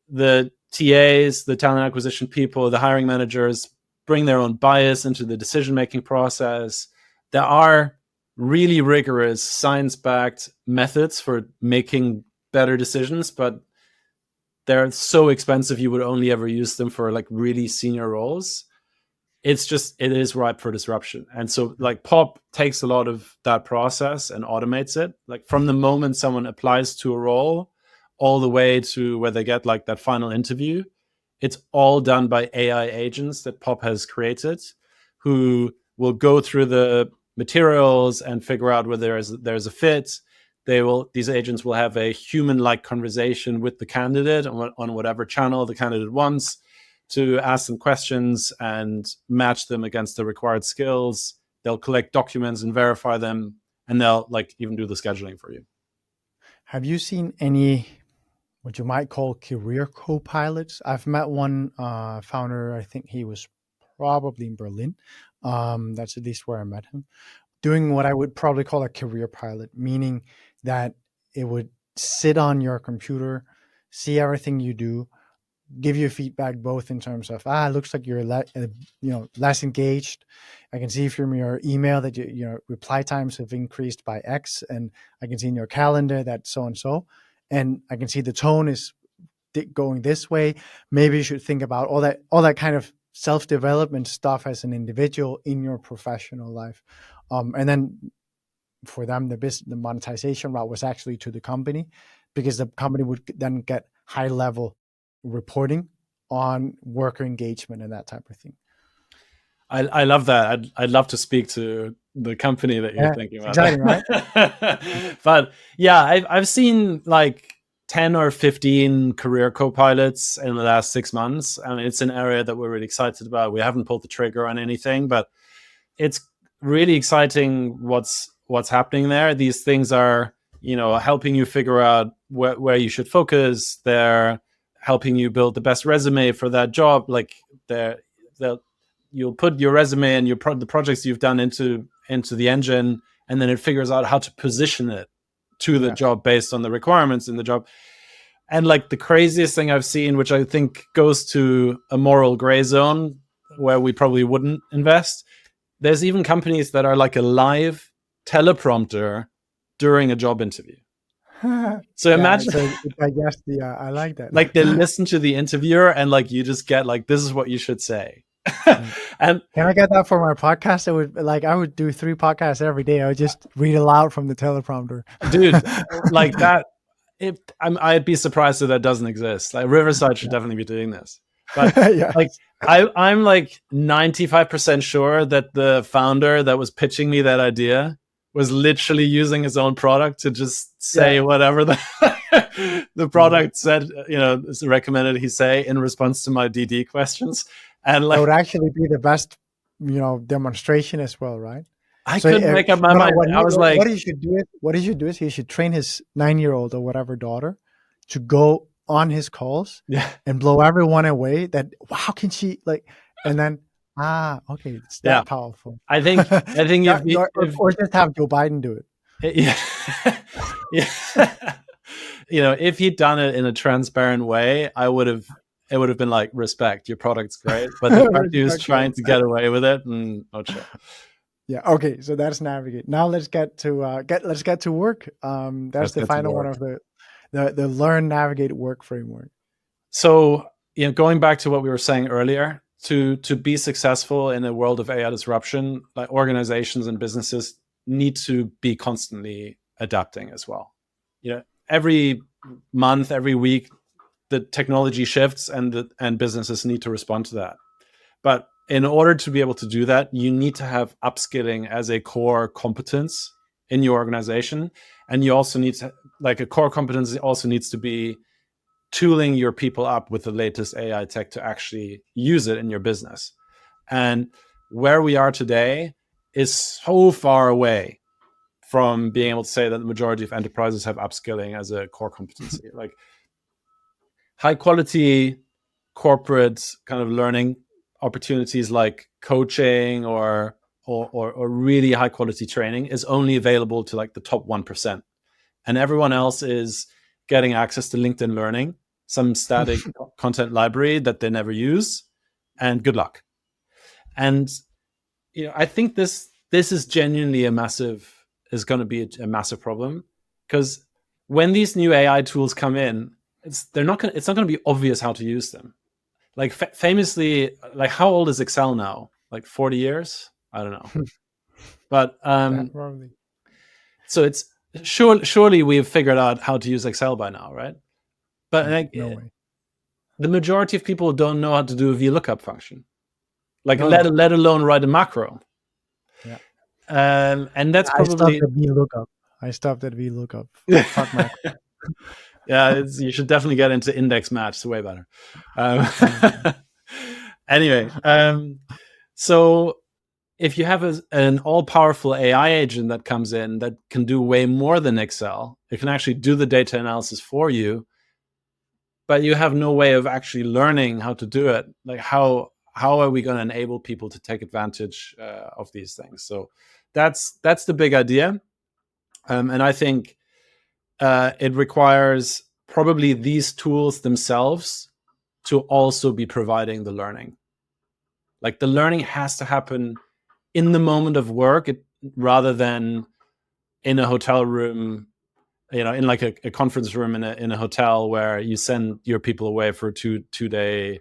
The TAs, the talent acquisition people, the hiring managers bring their own bias into the decision-making process. There are really rigorous science-backed methods for making better decisions, but they're so expensive you would only ever use them for like really senior roles. It is ripe for disruption. And so like Pop takes a lot of that process and automates it. Like from the moment someone applies to a role all the way to where they get like that final interview, it's all done by AI agents that Pop has created, who will go through the materials and figure out whether there's a fit. These agents will have a human-like conversation with the candidate on whatever channel the candidate wants, to ask them questions and match them against the required skills. They'll collect documents and verify them, and they'll like even do the scheduling for you. Have you seen any what you might call career co-pilots? I've met one founder, I think he was probably in Berlin. That's at least where I met him, doing what I would probably call a career pilot, meaning that it would sit on your computer, see everything you do, give you feedback both in terms of, it looks like you're less engaged. I can see from your email that your reply times have increased by X, and I can see in your calendar that so and so, and I can see the tone is going this way. Maybe you should think about all that kind of self-development stuff as an individual in your professional life, and then for them the monetization route was actually to the company, because the company would then get high level reporting on worker engagement and that type of thing. I love that. I'd love to speak to the company that you're thinking about. Exciting, right? But yeah, I've seen like 10 or 15 career co-pilots in the last 6 months. I mean, it's an area that we're really excited about. We haven't pulled the trigger on anything, but it's really exciting what's happening there. These things are, helping you figure out where you should focus. They're helping you build the best resume for that job. Like you'll put your resume and the projects you've done into into the engine, and then it figures out how to position it to the job based on the requirements in the job. And like the craziest thing I've seen, which I think goes to a moral gray zone where we probably wouldn't invest, there's even companies that are like a live teleprompter during a job interview. So imagine, I guess I like that. like they listen to the interviewer and like you just get like, this is what you should say. And can I get that for my podcast? I would do 3 podcasts every day. I would just read aloud from the teleprompter. Dude, like that. I'd be surprised if that doesn't exist. Like Riverside should definitely be doing this. But like I'm like 95% sure that the founder that was pitching me that idea was literally using his own product to just say whatever the product said, recommended he say in response to my DD questions. And like, that would actually be the best, demonstration as well, right? I couldn't make up my mind. I was like, what he should do is he should train his 9-year-old or whatever daughter to go on his calls and blow everyone away. That how can she like, and then okay, it's that powerful. I think or just have Joe Biden do it. If he'd done it in a transparent way, it would have been like, respect, your product's great, but the fact he was trying to get away with it, not sure. Yeah. Okay. So that's navigate. Now let's get to work. That's the final one of the learn, navigate, work framework. So going back to what we were saying earlier, to be successful in a world of AI disruption, like organizations and businesses need to be constantly adapting as well. Every month, every week, the technology shifts and businesses need to respond to that. But in order to be able to do that, you need to have upskilling as a core competence in your organization. And you also need to, like a core competence also needs to be tooling your people up with the latest AI tech to actually use it in your business. And where we are today is so far away from being able to say that the majority of enterprises have upskilling as a core competency. Like high quality corporate kind of learning opportunities like coaching or really high quality training is only available to like the top 1%. And everyone else is getting access to LinkedIn Learning, some static content library that they never use, and good luck. And I think this is genuinely is going to be a massive problem, because when these new AI tools come in, it's not going to be obvious how to use them. Like famously, like how old is Excel now? Like 40 years? I don't know. But so it's surely we've figured out how to use Excel by now, right? But like, no way. The majority of people don't know how to do a VLOOKUP function, like let alone write a macro. Yeah. And that's probably I stopped at VLOOKUP. Fuck macro. Yeah, you should definitely get into index match. It's way better. Anyway, so if you have an all-powerful AI agent that comes in that can do way more than Excel, it can actually do the data analysis for you, but you have no way of actually learning how to do it. Like how are we going to enable people to take advantage of these things? So that's the big idea, and I think it requires probably these tools themselves to also be providing the learning. Like the learning has to happen in the moment of work, rather than in a hotel room, in like a conference room in a hotel where you send your people away for a two-day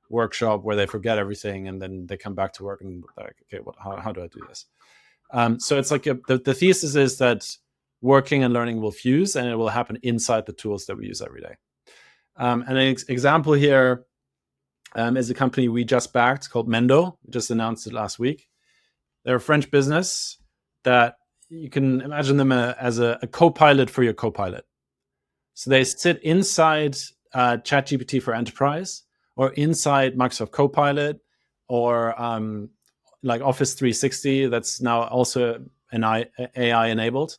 workshop where they forget everything and then they come back to work and like, okay, how do I do this? So it's like the thesis is that working and learning will fuse, and it will happen inside the tools that we use every day. And an example here is a company we just backed called Mendo. We just announced it last week. They're a French business that you can imagine them as a co-pilot for your co-pilot. So they sit inside ChatGPT for Enterprise, or inside Microsoft Copilot, or like Office 360 that's now also an AI enabled.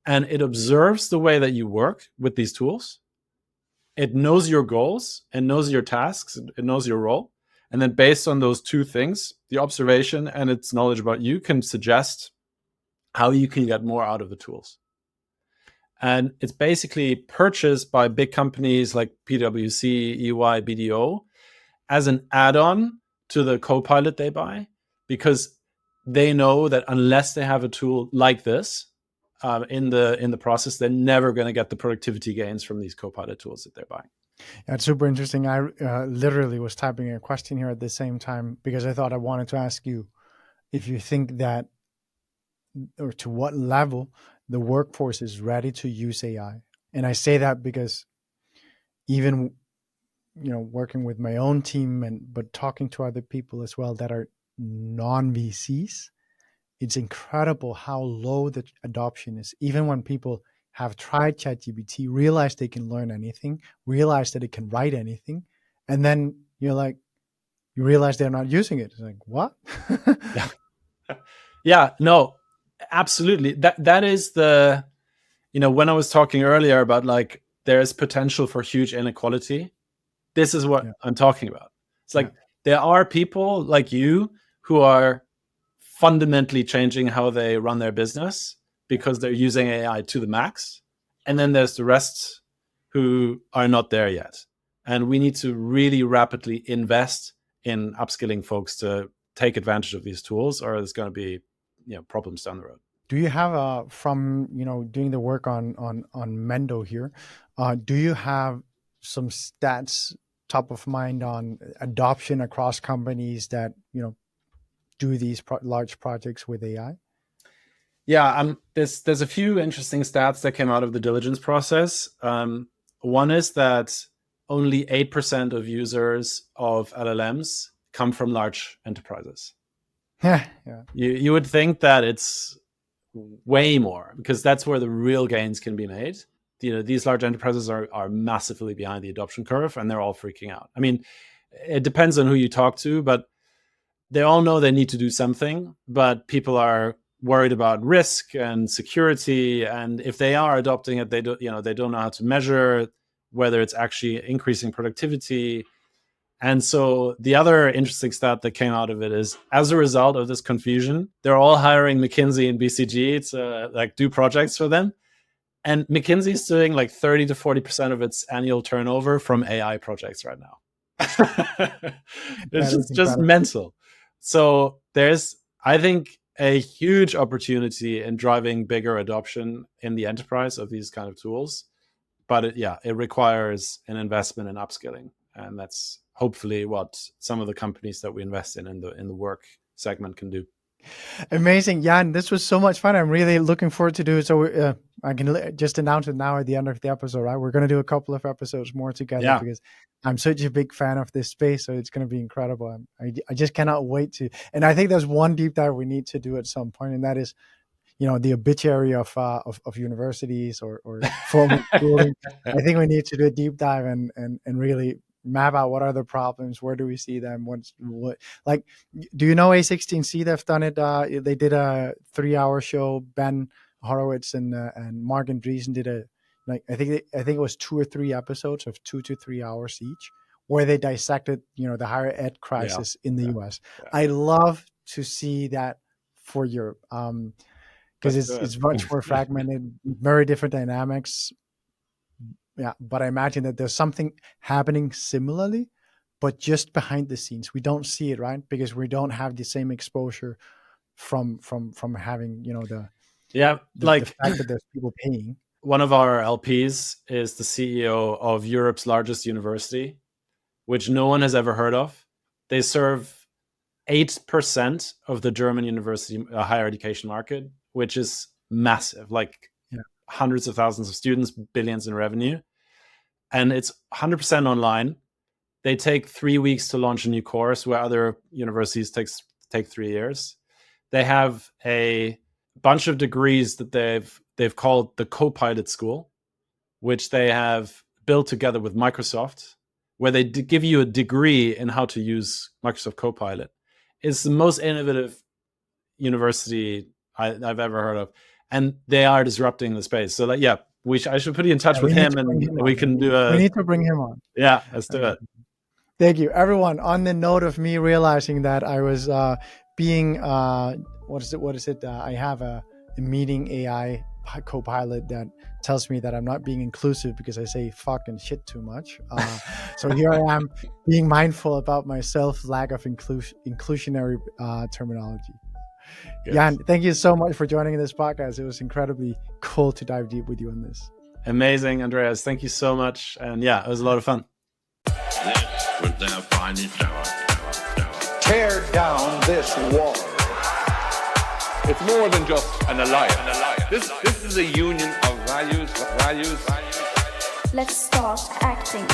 And it observes the way that you work with these tools. It knows your goals and knows your tasks. It knows your role. And then based on those two things, the observation and its knowledge about you, can suggest how you can get more out of the tools. And it's basically purchased by big companies like PwC, EY, BDO as an add-on to the Copilot they buy, because they know that unless they have a tool like this in the process, they're never going to get the productivity gains from these Copilot tools that they're buying. That's super interesting. I literally was typing a question here at the same time because I thought I wanted to ask you if you think that, or to what level the workforce is ready to use AI. And I say that because even, working with my own team but talking to other people as well that are non-VCs, it's incredible how low the adoption is. Even when people have tried ChatGPT, realize they can learn anything, realize that it can write anything, and then you realize they're not using it. It's like, what? Yeah, no, absolutely. That is the, when I was talking earlier about like there's potential for huge inequality, this is what I'm talking about. It's like there are people like you who are fundamentally changing how they run their business because they're using AI to the max. And then there's the rest who are not there yet. And we need to really rapidly invest in upskilling folks to take advantage of these tools, or there's going to be problems down the road. Do you have from doing the work on Mendo here, do you have some stats top of mind on adoption across companies that do these large projects with AI? Yeah, there's a few interesting stats that came out of the diligence process. One is that only 8% of users of LLMs come from large enterprises. Yeah. You would think that it's way more, because that's where the real gains can be made. These large enterprises are massively behind the adoption curve, and they're all freaking out. I mean, it depends on who you talk to, but they all know they need to do something, but people are worried about risk and security. And if they are adopting it, they don't know how to measure whether it's actually increasing productivity. And so the other interesting stat that came out of it is, as a result of this confusion, they're all hiring McKinsey and BCG to do projects for them. And McKinsey is doing like 30 to 40% of its annual turnover from AI projects right now. It's just mental. So there's, I think, a huge opportunity in driving bigger adoption in the enterprise of these kind of tools. But it requires an investment in upskilling. And that's hopefully what some of the companies that we invest in the work segment can do. Amazing, Jan. This was so much fun. I'm really looking forward to do it. So I can just announce it now at the end of the episode, right? We're going to do a couple of episodes more together because I'm such a big fan of this space. So it's going to be incredible. I just cannot wait to. And I think there's one deep dive we need to do at some point, and that is, the obituary of universities or formal schooling. I think we need to do a deep dive and really map out what are the problems, where do we see them, what like, do you know A16Z? They've done it. They did a 3-hour show. Ben Horowitz and Mark Andreessen did I think it was 2 or 3 episodes of 2 to 3 hours each, where they dissected the higher ed crisis in the US. Yeah. I love to see that for Europe because it's much more fragmented, very different dynamics. Yeah, but I imagine that there's something happening similarly, but just behind the scenes. We don't see it, right? Because we don't have the same exposure from having, the fact that there's people paying. One of our LPs is the CEO of Europe's largest university, which no one has ever heard of. They serve 8% of the German university higher education market, which is massive, hundreds of thousands of students, billions in revenue. And it's 100% online. They take 3 weeks to launch a new course, where other universities take 3 years. They have a bunch of degrees that they've called the Copilot School, which they have built together with Microsoft, where they give you a degree in how to use Microsoft Copilot. It's the most innovative university I've ever heard of. And they are disrupting the space. So I should put you in touch with him, and we can do we need to bring him on. Yeah, let's do it. Thank you, everyone. On the note of me realizing that I was being what is it? I have a meeting AI co-pilot that tells me that I'm not being inclusive because I say fuck and shit too much. So here I am being mindful about myself, lack of inclusionary terminology. Good. Jan, thank you so much for joining this podcast. It was incredibly cool to dive deep with you on this. Amazing, Andreas. Thank you so much. And yeah, it was a lot of fun. This was their finest hour. Tear down this wall. It's more than just an alliance. This is a union of values. Let's start acting.